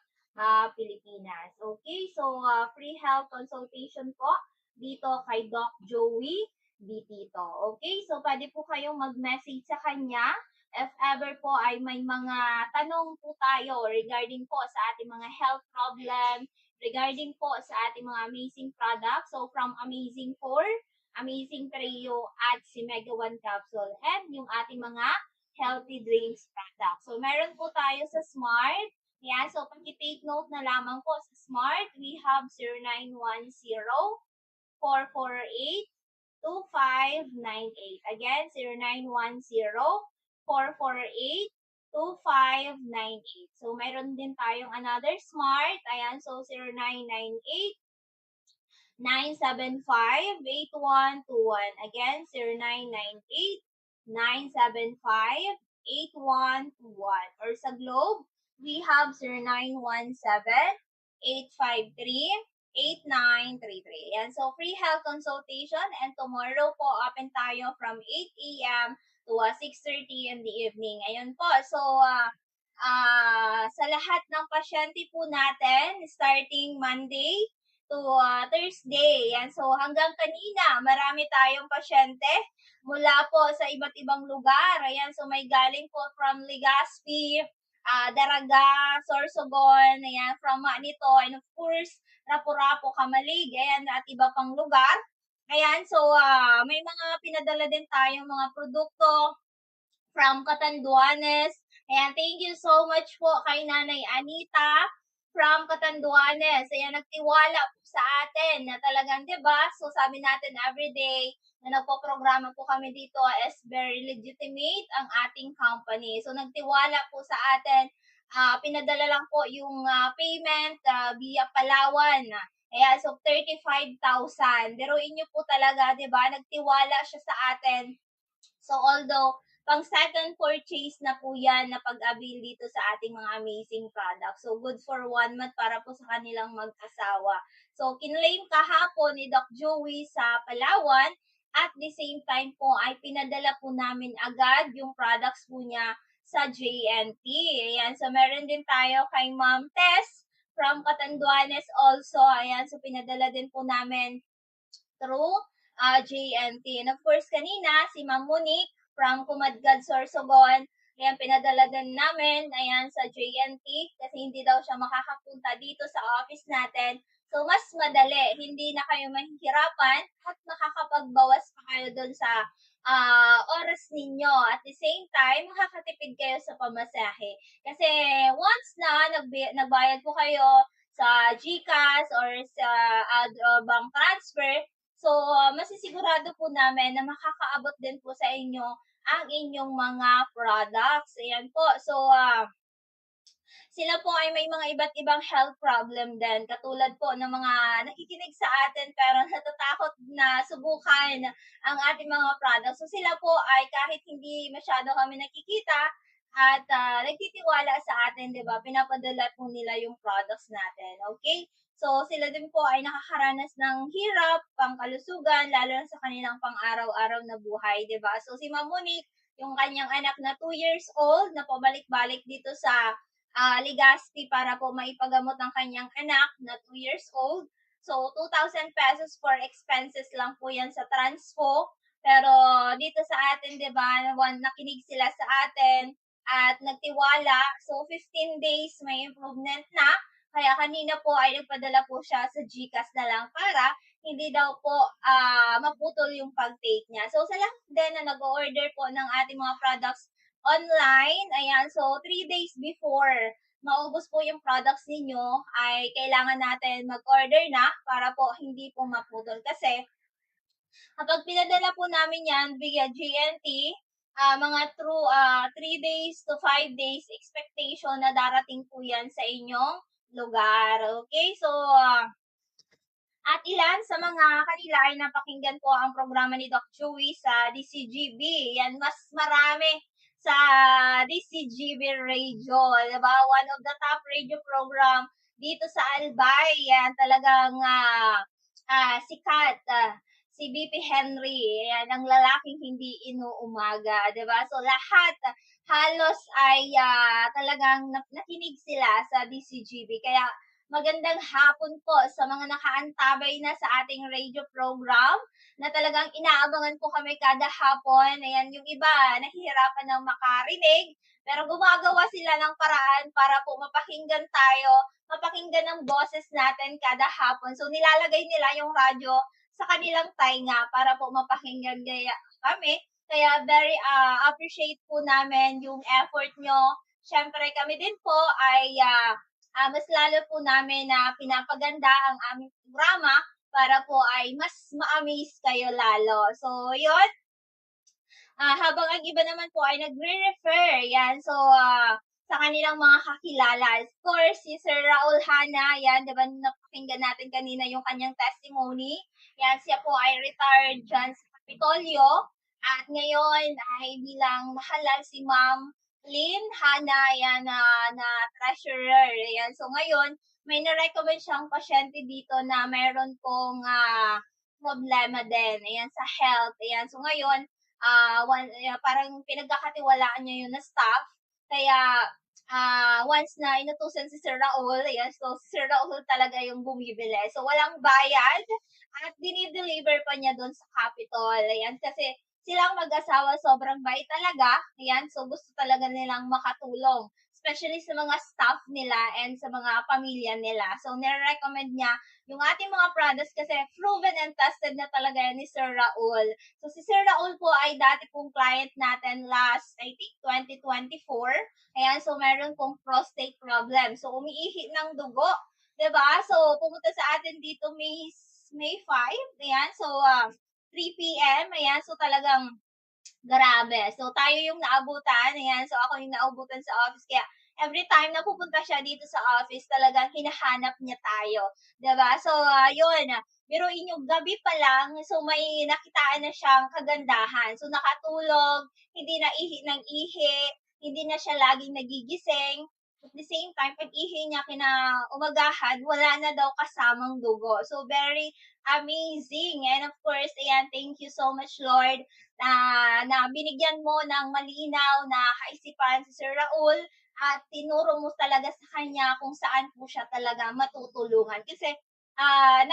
Pilipinas. Okay, so free health consultation po dito kay Doc Joey Bitito. Okay, so pwede po kayong mag-message sa kanya if ever po ay may mga tanong po tayo regarding po sa ating mga health problem, regarding po sa ating mga amazing products. So from Amazing 4, Amazing Trio at si Mega One Capsule and yung ating mga healthy drinks products. So meron po tayo sa Smart. Yan, so pag-take note na lamang po sa Smart, we have 0910 448 2598. Again, 0910-448-2598. So, mayroon din tayong another Smart. Ayan, so 0998-975-8121. Again, 0998-975-8121. or sa Globe, we have 0917-853-8933. Yan, so free health consultation, and tomorrow po open tayo from 8 a.m. to 6:30 in the evening. Ayun po, so sa lahat ng pasyente po natin, starting Monday to Thursday. Yan. So hanggang kanina, marami tayong pasyente mula po sa iba't ibang lugar. Ayan, so may galing po from Legazpi, Daraga, Sorsogon, ayan, from Manito, and of course, Rapu-Rapu, Kamalig, ayan, at iba pang lugar. Ayan, so may mga pinadala din tayong mga produkto from Catanduanes. Ayan, thank you so much po kay Nanay Anita from Catanduanes. Ayan, nagtiwala po sa atin na talagang, di ba? So, sabi natin everyday na nagpo-programa po kami dito is very legitimate ang ating company. So, nagtiwala po sa atin. Pinadala lang po yung payment via Palawan. Ayan, so 35,000. Biruin nyo po talaga, di ba? Nagtiwala siya sa atin. So, although pang second purchase na po yan na pag-avail dito sa ating mga amazing products. So, good for 1 month para po sa kanilang mag-asawa. So, kinlaim kahapon ni Doc Joey sa Palawan, at the same time po ay pinadala po namin agad yung products po niya sa JNT. Ayan, so meron din tayo kay Ma'am Tess from Catanduanes also. Ayan, so pinadala din po namin through JNT. And of course, kanina, si Ma'am Monique from Kumadgad, Sorsogon. Ayan, pinadala din namin, ayan, sa JNT kasi hindi daw siya makakapunta dito sa office natin. So, mas madali. Hindi na kayo mahihirapan at makakapagbawas pa kayo doon sa oras ninyo. At the same time, makakatipid kayo sa pamasahe. Kasi once na nagbayad po kayo sa GCash or sa bank transfer, so, masisigurado po namin na makakaabot din po sa inyo ang inyong mga products. Ayan po. So, sila po ay may mga iba't ibang health problem din. Katulad po ng mga nakikinig sa atin pero natatakot na subukan ang ating mga products. So, sila po ay kahit hindi masyado kami nakikita at nagtitiwala sa atin, di ba? Pinapadala po nila yung products natin. Okay? So, sila din po ay nakakaranas ng hirap, pangkalusugan, lalo na sa kanilang pang-araw-araw na buhay, di ba? So, si Ma'am Monique, yung kanyang anak na 2 years old, na pabalik-balik dito sa Legazpi para po maipagamot ang kanyang anak na 2 years old. So, 2,000 pesos for expenses lang po yan sa transpo. Pero, dito sa atin, di ba, nakinig sila sa atin at nagtiwala. So, 15 days may improvement na. Kaya kanina po ay nagpadala po siya sa GCash na lang para hindi daw po maputol yung pag-take niya. So, sa lahat din na nag-order po ng ating mga products online, ayan, so 3 days before maubos po yung products ninyo, ay kailangan natin mag-order na para po hindi po maputol. Kasi, kapag pinadala po namin yan via GNT, mga through 3 days to 5 days expectation na darating po yan sa inyong lugar. Okay? So, at ilan sa mga kanila ay napakinggan po ang programa ni Doc Joey sa DCGB. Yan, mas marami sa DCGB Radio. Diba? One of the top radio program dito sa Albay. Yan, talagang sikat. Si BP Henry, yan, ang lalaking hindi inuumaga, 'di ba? So lahat halos ay talagang nakinig sila sa DCGB. Kaya magandang hapon po sa mga nakaantabay na sa ating radio program na talagang inaabangan po kami kada hapon. Ayan, yung iba nahihirapan ng makarinig, pero gumagawa sila ng paraan para po mapakinggan tayo, mapakinggan ang boses natin kada hapon. So nilalagay nila yung radyo sa kanilang tainga para po mapakinggan kami. Kaya very appreciate po namin yung effort nyo. Siyempre kami din po ay mas lalo po namin na pinapaganda ang aming programa para po ay mas ma-amaze kayo lalo. So, yun. Habang ang iba naman po ay nagre-refer, yan. So, sa kanilang mga kakilala. Of course, si Sir Raul Hana, yan, diba napakinggan natin kanina yung kanyang testimony. Yan, siya po ay retired dyan sa Kapitolyo. At ngayon ay bilang nahalal si Ma'am Lynn Hana, ayan, na treasurer. Ayan. So ngayon, may na-recommend siyang pasyente dito na meron pong problema din. Ayan, sa health. Ayan. So ngayon, parang pinagkakatiwalaan niya yun na staff. Kaya once na inutusan si Sir Raul, ayan, so si Sir Raul talaga yung bumibili. So walang bayad at dinideliver pa niya doon sa Capitol. Ayan, kasi silang mag-asawa sobrang bait talaga. Ayan, so gusto talaga nilang makatulong. Especially sa mga staff nila and sa mga pamilya nila. So, nire-recommend niya yung ating mga products kasi proven and tested na talaga yan ni Sir Raul. So, si Sir Raul po ay dati pong client natin last, I think, 2024. Ayan, so meron pong prostate problem. So, umiihi ng dugo. 'Di ba? So, pumunta sa atin dito May 5. Ayan, so 3 p.m. Ayan, so talagang grabe. So, tayo yung naabutan. Ayan, so ako yung naabutan sa office. Kaya, every time na pupunta siya dito sa office, talagang hinahanap niya tayo. 'Di ba? So, yun. Biruin yung gabi pa lang, so may nakitaan na siyang kagandahan. So, nakatulog, hindi na ihi ng ihi, hindi na siya laging nagigising. At the same time, pag ihi niya kinaumagahan, wala na daw kasamang dugo. So, very amazing. And of course, ayan, thank you so much, Lord, na binigyan mo ng malinaw na kaisipan si Sir Raul at tinuro mo talaga sa kanya kung saan po siya talaga matutulungan. Kasi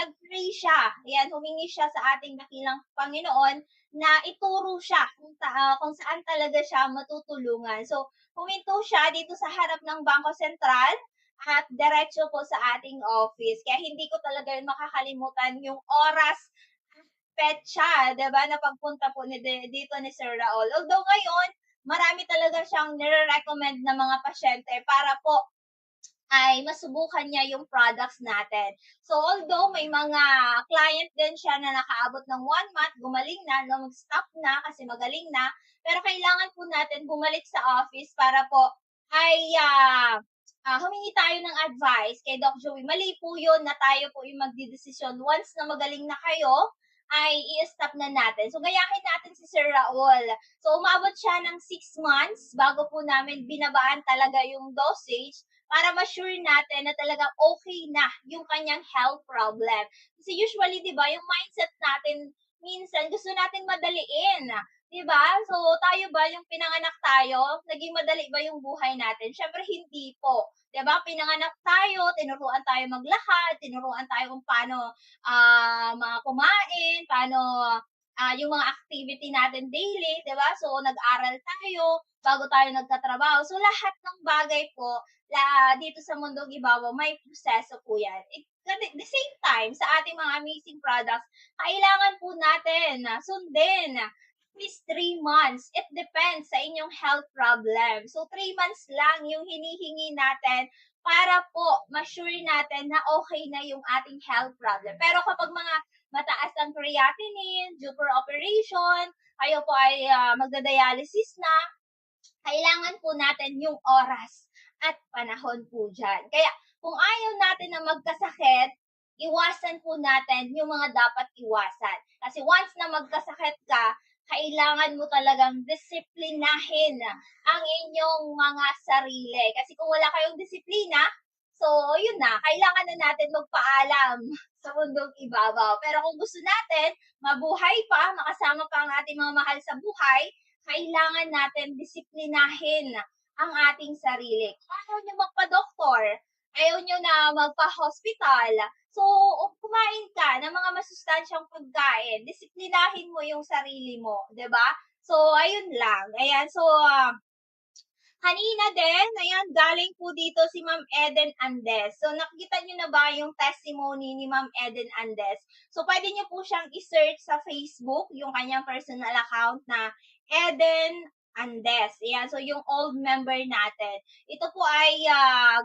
nag-pray siya. Ayan, humingi siya sa ating dakilang Panginoon na ituro siya kung saan talaga siya matutulungan. So, huminto siya dito sa harap ng Bangko Sentral at diretso po sa ating office. Kaya hindi ko talaga yun makakalimutan yung oras petsa, 'di ba, na pagpunta po dito ni Sir Raul. Although ngayon, marami talaga siyang nire-recommend na mga pasyente para po ay masubukan niya yung products natin. So, although may mga client din siya na nakaabot ng 1 month, gumaling na, no, mag-stop na kasi magaling na, pero kailangan po natin bumalik sa office para po ay humingi tayo ng advice kay Doc Joey. Mali po yun na tayo po yung magdidesisyon. Once na magaling na kayo, ay i-stop na natin. So, gayahin natin si Sir Raul. So, umabot siya ng 6 months bago po namin binabaan talaga yung dosage para ma-sure natin na talagang okay na yung kanyang health problem. Kasi usually, di ba, yung mindset natin, minsan gusto natin madaliin. Di ba? So, tayo ba, yung pinanganak tayo, naging madali ba yung buhay natin? Syempre, hindi po. Di ba? Pinanganak tayo, tinuruan tayo maglakad, tinuruan tayo kung paano kumain, paano yung mga activity natin daily, di ba? So, nag-aral tayo bago tayo nagtatrabaho. So, lahat ng bagay po dito sa Mundong Ibabaw, may proseso po yan. At the same time, sa ating mga amazing products, kailangan po natin sundin at least 3 months. It depends sa inyong health problem. So, 3 months lang yung hinihingi natin para po ma-sure natin na okay na yung ating health problem. Pero kapag mga mataas ang creatinine, due for operation, kayo po ay magda-dialysis na, kailangan po natin yung oras at panahon po dyan. Kaya kung ayaw natin na magkasakit, iwasan po natin yung mga dapat iwasan. Kasi once na magkasakit ka, kailangan mo talagang disiplinahin ang inyong mga sarili. Kasi kung wala kayong disiplina, so yun na, kailangan na natin magpaalam sa mundong ibabaw. Pero kung gusto natin, mabuhay pa, makasama pa ang ating mga mahal sa buhay, kailangan natin disiplinahin ang ating sarili. Kung ayaw nyo magpa-doktor, ayaw nyo na magpa-hospital, so kumain ka ng mga masustansyang pagkain, disiplinahin mo yung sarili mo, 'di ba? So, ayun lang. Ayan, so kanina din, ayan, galing po dito si Ma'am Eden Andes. So, nakikita nyo na ba yung testimony ni Ma'am Eden Andes? So, pwede nyo po siyang i-search sa Facebook, yung kanyang personal account na Eden Andes. Ayan, so yung old member natin. Ito po ay,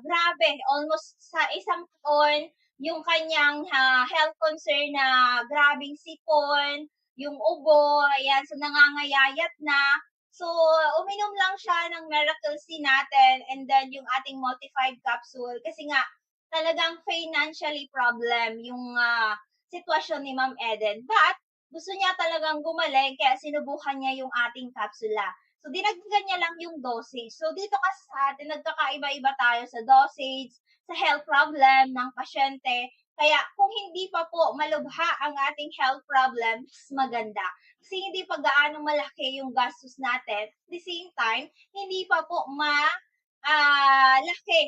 grabe, almost sa 1 taon, yung kanyang health concern na grabing sipon, yung ubo, ayan, so nangangayayat na. So, uminom lang siya ng Miracle C natin and then yung ating Multi-5 capsule kasi nga talagang financially problem yung sitwasyon ni Ma'am Eden. But, gusto niya talagang gumaling kaya sinubukan niya yung ating kapsula. So, dinagdagan niya lang yung dosage. So, dito kasi sa atin, nagkakaiba-iba tayo sa dosage, sa health problem ng pasyente. Kaya kung hindi pa po malubha ang ating health problem, mas maganda. Kasi hindi pa gaano malaki yung gastos natin. At the same time, hindi pa po laki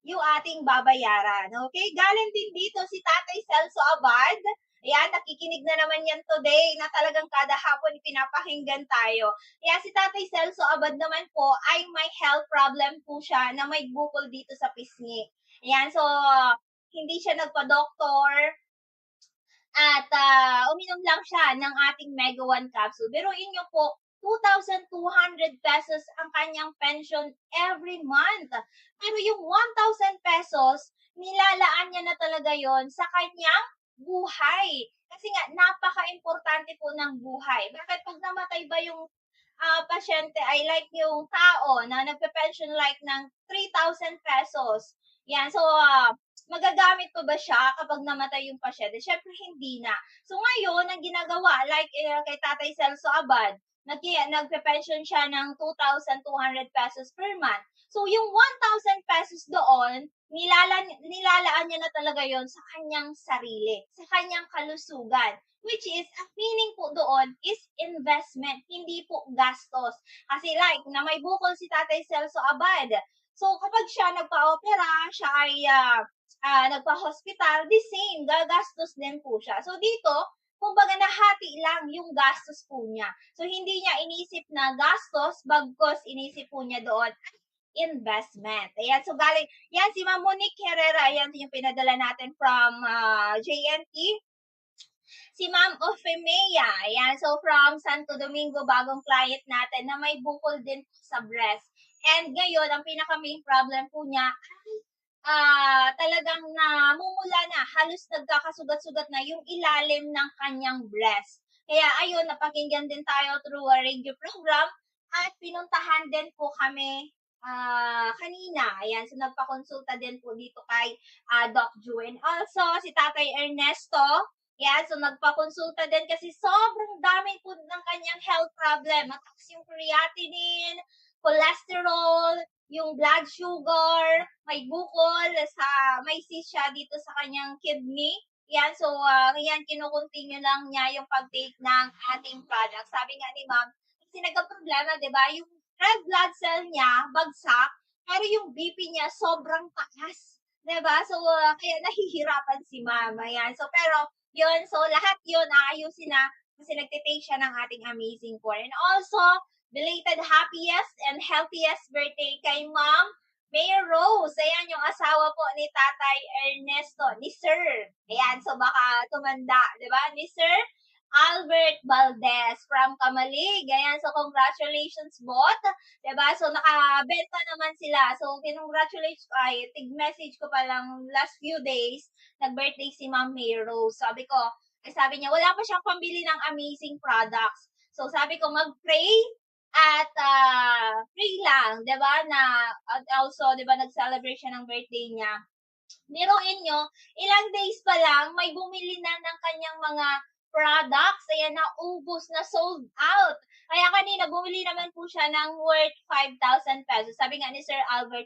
yung ating babayaran. Okay? Galing din dito si Tatay Celso Abad. Ayan, nakikinig na naman yan today na talagang kada hapon pinapakinggan tayo. Kaya si Tatay Celso Abad naman po ay may health problem po siya na may bukol dito sa pisngi. Ayan, so hindi siya nagpa-doktor at uminom lang siya ng ating Mega 1 capsule. Biruin niyo po, 2,200 pesos ang kanyang pension every month. Pero yung 1,000 pesos, nilalaan niya na talaga yon sa kanyang buhay. Kasi nga, napaka-importante po ng buhay. Bakit pag namatay ba yung pasyente ay like yung tao na nagpe-pension like ng 3,000 pesos? Yan, so magagamit pa ba siya kapag namatay yung pasyente? Syempre hindi na. So ngayon, ang ginagawa, like kay Tatay Celso Abad, nagpe-pension siya ng 2,200 pesos per month. So yung 1,000 pesos doon, nilalaan niya na talaga yon sa kanyang sarili, sa kanyang kalusugan. Which is, ang meaning po doon is investment, hindi po gastos. Kasi like, na may bukol si Tatay Celso Abad. So kapag siya nagpa-opera, siya ay nagpa-hospital, the same, gagastos din po siya. So dito, kumbaga nahati lang yung gastos po niya. So hindi niya inisip na gastos, bagkos inisip po niya doon investment. Ayan, so galing, yan si Ma'am Monique Herrera, ayan yung pinadala natin from JNT. Si Ma'am Ofemea, ayan, so from Santo Domingo, bagong client natin na may bukol din po sa breast. And ngayon, ang pinaka-main problem po niya ay talagang namumula na, halos nagkakasugat-sugat na yung ilalim ng kanyang breast. Kaya ayun, napakinggan din tayo through a radio program at pinuntahan din po kami kanina. Ayan, so nagpakonsulta din po dito kay Doc Ju. And also, si Tatay Ernesto, yan, so nagpakonsulta din kasi sobrang dami po ng kanyang health problem. Mataas yung creatinine, cholesterol, yung blood sugar, may bukol, may cyst siya dito sa kanyang kidney. Yan, so yan, kinukontinue lang niya yung pag-take ng ating product. Sabi nga ni ma'am, kasi nagka-problema, di ba? Yung red blood cell niya, bagsak, pero yung BP niya sobrang taas. Di ba? So, kaya nahihirapan si ma'am. Ayan, so pero, yun, so lahat yun, aayusin na kasi nagtitake siya ng ating amazing core. And also, belated happiest and healthiest birthday kay Ma'am Mayor Rose. Ayan, yung asawa po ni Tatay Ernesto, ni Sir. Ayan, so baka tumanda, di ba? Ni Sir Albert Valdez from Kamalig. Ayan, so congratulations both. Diba? So nakabenta naman sila. So congratulations, tig-message ko pa lang last few days, nag-birthday si Ma'am Mayor Rose. Sabi niya, wala pa siyang pambili ng amazing products. So sabi ko, mag-pray at pray lang, 'di ba? Na also, 'di ba, nag-celebrate siya ng birthday niya. Biruin nyo, ilang days pa lang, may bumili na ng kanyang mga products. Ayan, naubos na, sold out. Kaya kanina, bumili naman po siya ng worth 5,000 pesos. Sabi nga ni Sir Albert,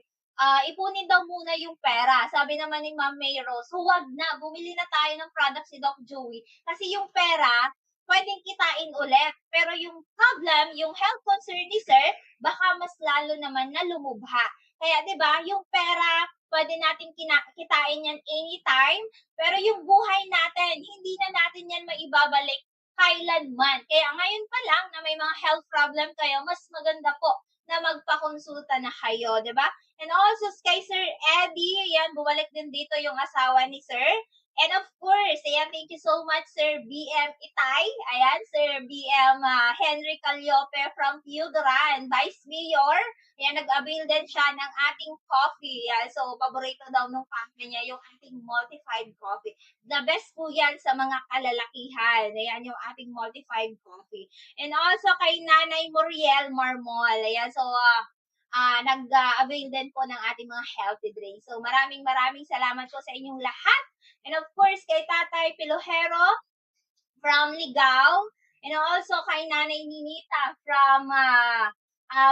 ipunin daw muna yung pera. Sabi naman ni Ma'am May Rose, huwag na, bumili na tayo ng products ni Doc Joey. Kasi yung pera, pwedeng kitain ulit. Pero yung problem, yung health concern ni Sir, baka mas lalo naman na lumubha. Kaya 'di ba, yung pera pwede natin kitain yan anytime, pero yung buhay natin, hindi na natin yan maibabalik kailanman. Kaya ngayon pa lang na may mga health problem kayo, mas maganda po na magpakonsulta na kayo, 'di ba? And also kay Sir Eddie, yan, bumalik din dito yung asawa ni Sir. And of course, ayan, thank you so much, Sir BM Itay. Ayan, Sir BM Henry Caliope from Piudoran, Vice Mayor. Ayan, nag-avail din siya ng ating coffee. Ayan, so, paborito daw ng family niya yung ating multified coffee. The best po yan sa mga kalalakihan. Ayan, yung ating multified coffee. And also kay Nanay Muriel Marmol. Ayan, so, nag-avail din po ng ating mga healthy drinks. So, maraming salamat po sa inyong lahat. And of course, kay Tatay Pilohero, from Ligao, and also kay Nanay Ninita from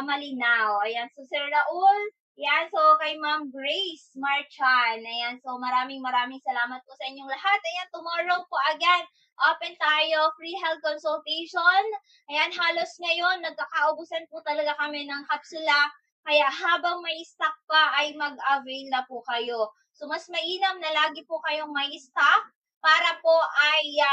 Malinaw. Ayan, so Sir Raul, ayan, so kay Ma'am Grace Marchan, ayan, so maraming salamat po sa inyong lahat. Ayan, tomorrow po again, open tayo, free health consultation. Ayan, halos ngayon, nagkakaubusan po talaga kami ng kapsula. Kaya habang may stock pa ay mag-avail na po kayo. So mas mainam na lagi po kayong may stock para po ay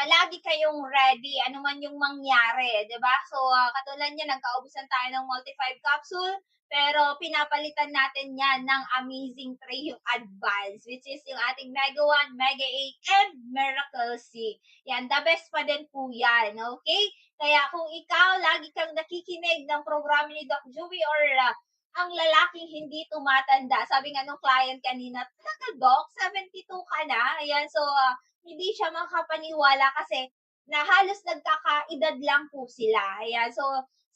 lagi kayong ready, ano man yung mangyari, 'di ba? So katulad niya, nagkaubusan tayo ng multi-5 capsule, pero pinapalitan natin yan ng Amazing 3 yung advance, which is yung ating Mega 1, Mega 8, and Miracle C. Yan, the best pa din po yan, okay? Kaya kung ikaw, lagi kang nakikinig ng programa ni Doc Joey or ang lalaking hindi tumatanda. Sabi nga nung client kanina, talaga Doc, 72 ka na? Ayan, so hindi siya makapaniwala kasi na halos nagkakaedad lang po sila. Ayan, so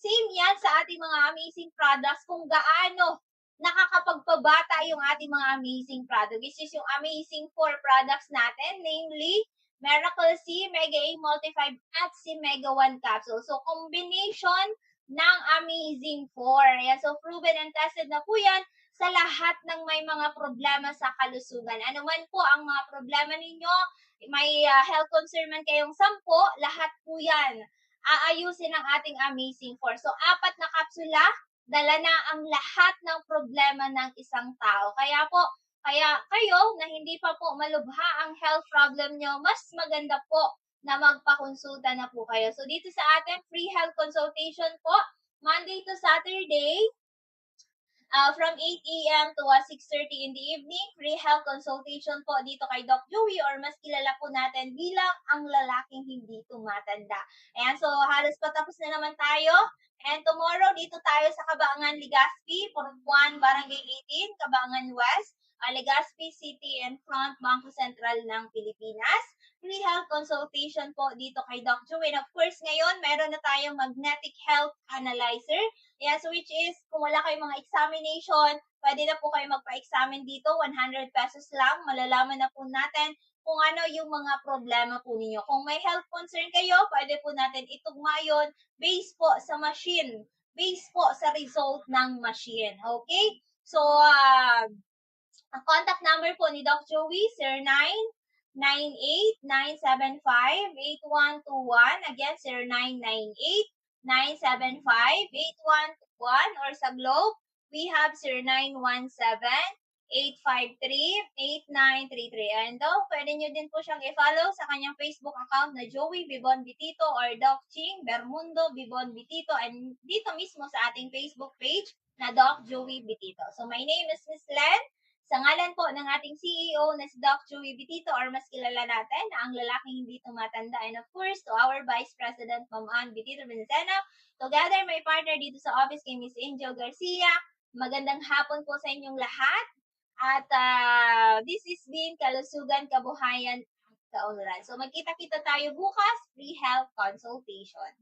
same yan sa ating mga amazing products kung gaano nakakapagpabata yung ating mga amazing products. This is yung amazing 4 products natin, namely Miracle C, Mega A Multi-5, at si Mega 1 capsule. So, combination ng Amazing 4. Ayan, so, proven and tested na po yan sa lahat ng may mga problema sa kalusugan. Ano man po ang mga problema ninyo, may health concern man kayong 10, lahat po yan aayusin ng ating Amazing 4. So, 4 na kapsula, dala na ang lahat ng problema ng isang tao. Kaya kayo na hindi pa po malubha ang health problem nyo, mas maganda po na magpakonsulta na po kayo. So, dito sa ating free health consultation po, Monday to Saturday, from 8 a.m. to 6:30 in the evening, free health consultation po dito kay Doc Joey, or mas kilala po natin bilang ang lalaking hindi tumatanda. Ayan, so halos patapos na naman tayo. And tomorrow, dito tayo sa Cabangan, Legazpi, Port 1, Barangay 18, Cabangan West, Legazpi City and Front, Bangko Sentral ng Pilipinas. Free health consultation po dito kay Doc Joey. And of course, ngayon, meron na tayong magnetic health analyzer. Yeah, so which is, kung wala kayong mga examination, pwede na po kayo magpa-examine dito, 100 pesos lang. Malalaman na po natin kung ano yung mga problema po ninyo. Kung may health concern kayo, pwede po natin itugma yun based po sa machine, based po sa result ng machine. Okay? So, ang contact number po ni Doc Joey, 0998-975-8121. Again, 0998-975-8121. Or sa Globe, we have 0917-853-8933. And pwede nyo din po siyang i-follow sa kanyang Facebook account na Joey Bibon Bitito or Doc Ching Bermundo Bibon Bitito. And dito mismo sa ating Facebook page na Doc Joey Bitito. So, my name is Miss Len. Sa ngalan po ng ating CEO na si Doc Joey Bitito, or mas kilala natin na ang lalaking hindi tumatanda. And of course, to our Vice President, Ma'am Ann Bitito Vincena. Together, my partner dito sa office kay Miss Angel Garcia. Magandang hapon po sa inyong lahat. At this is being Kalusugan, Kabuhayan, at Kaunlaran. So magkita-kita tayo bukas, free health consultation.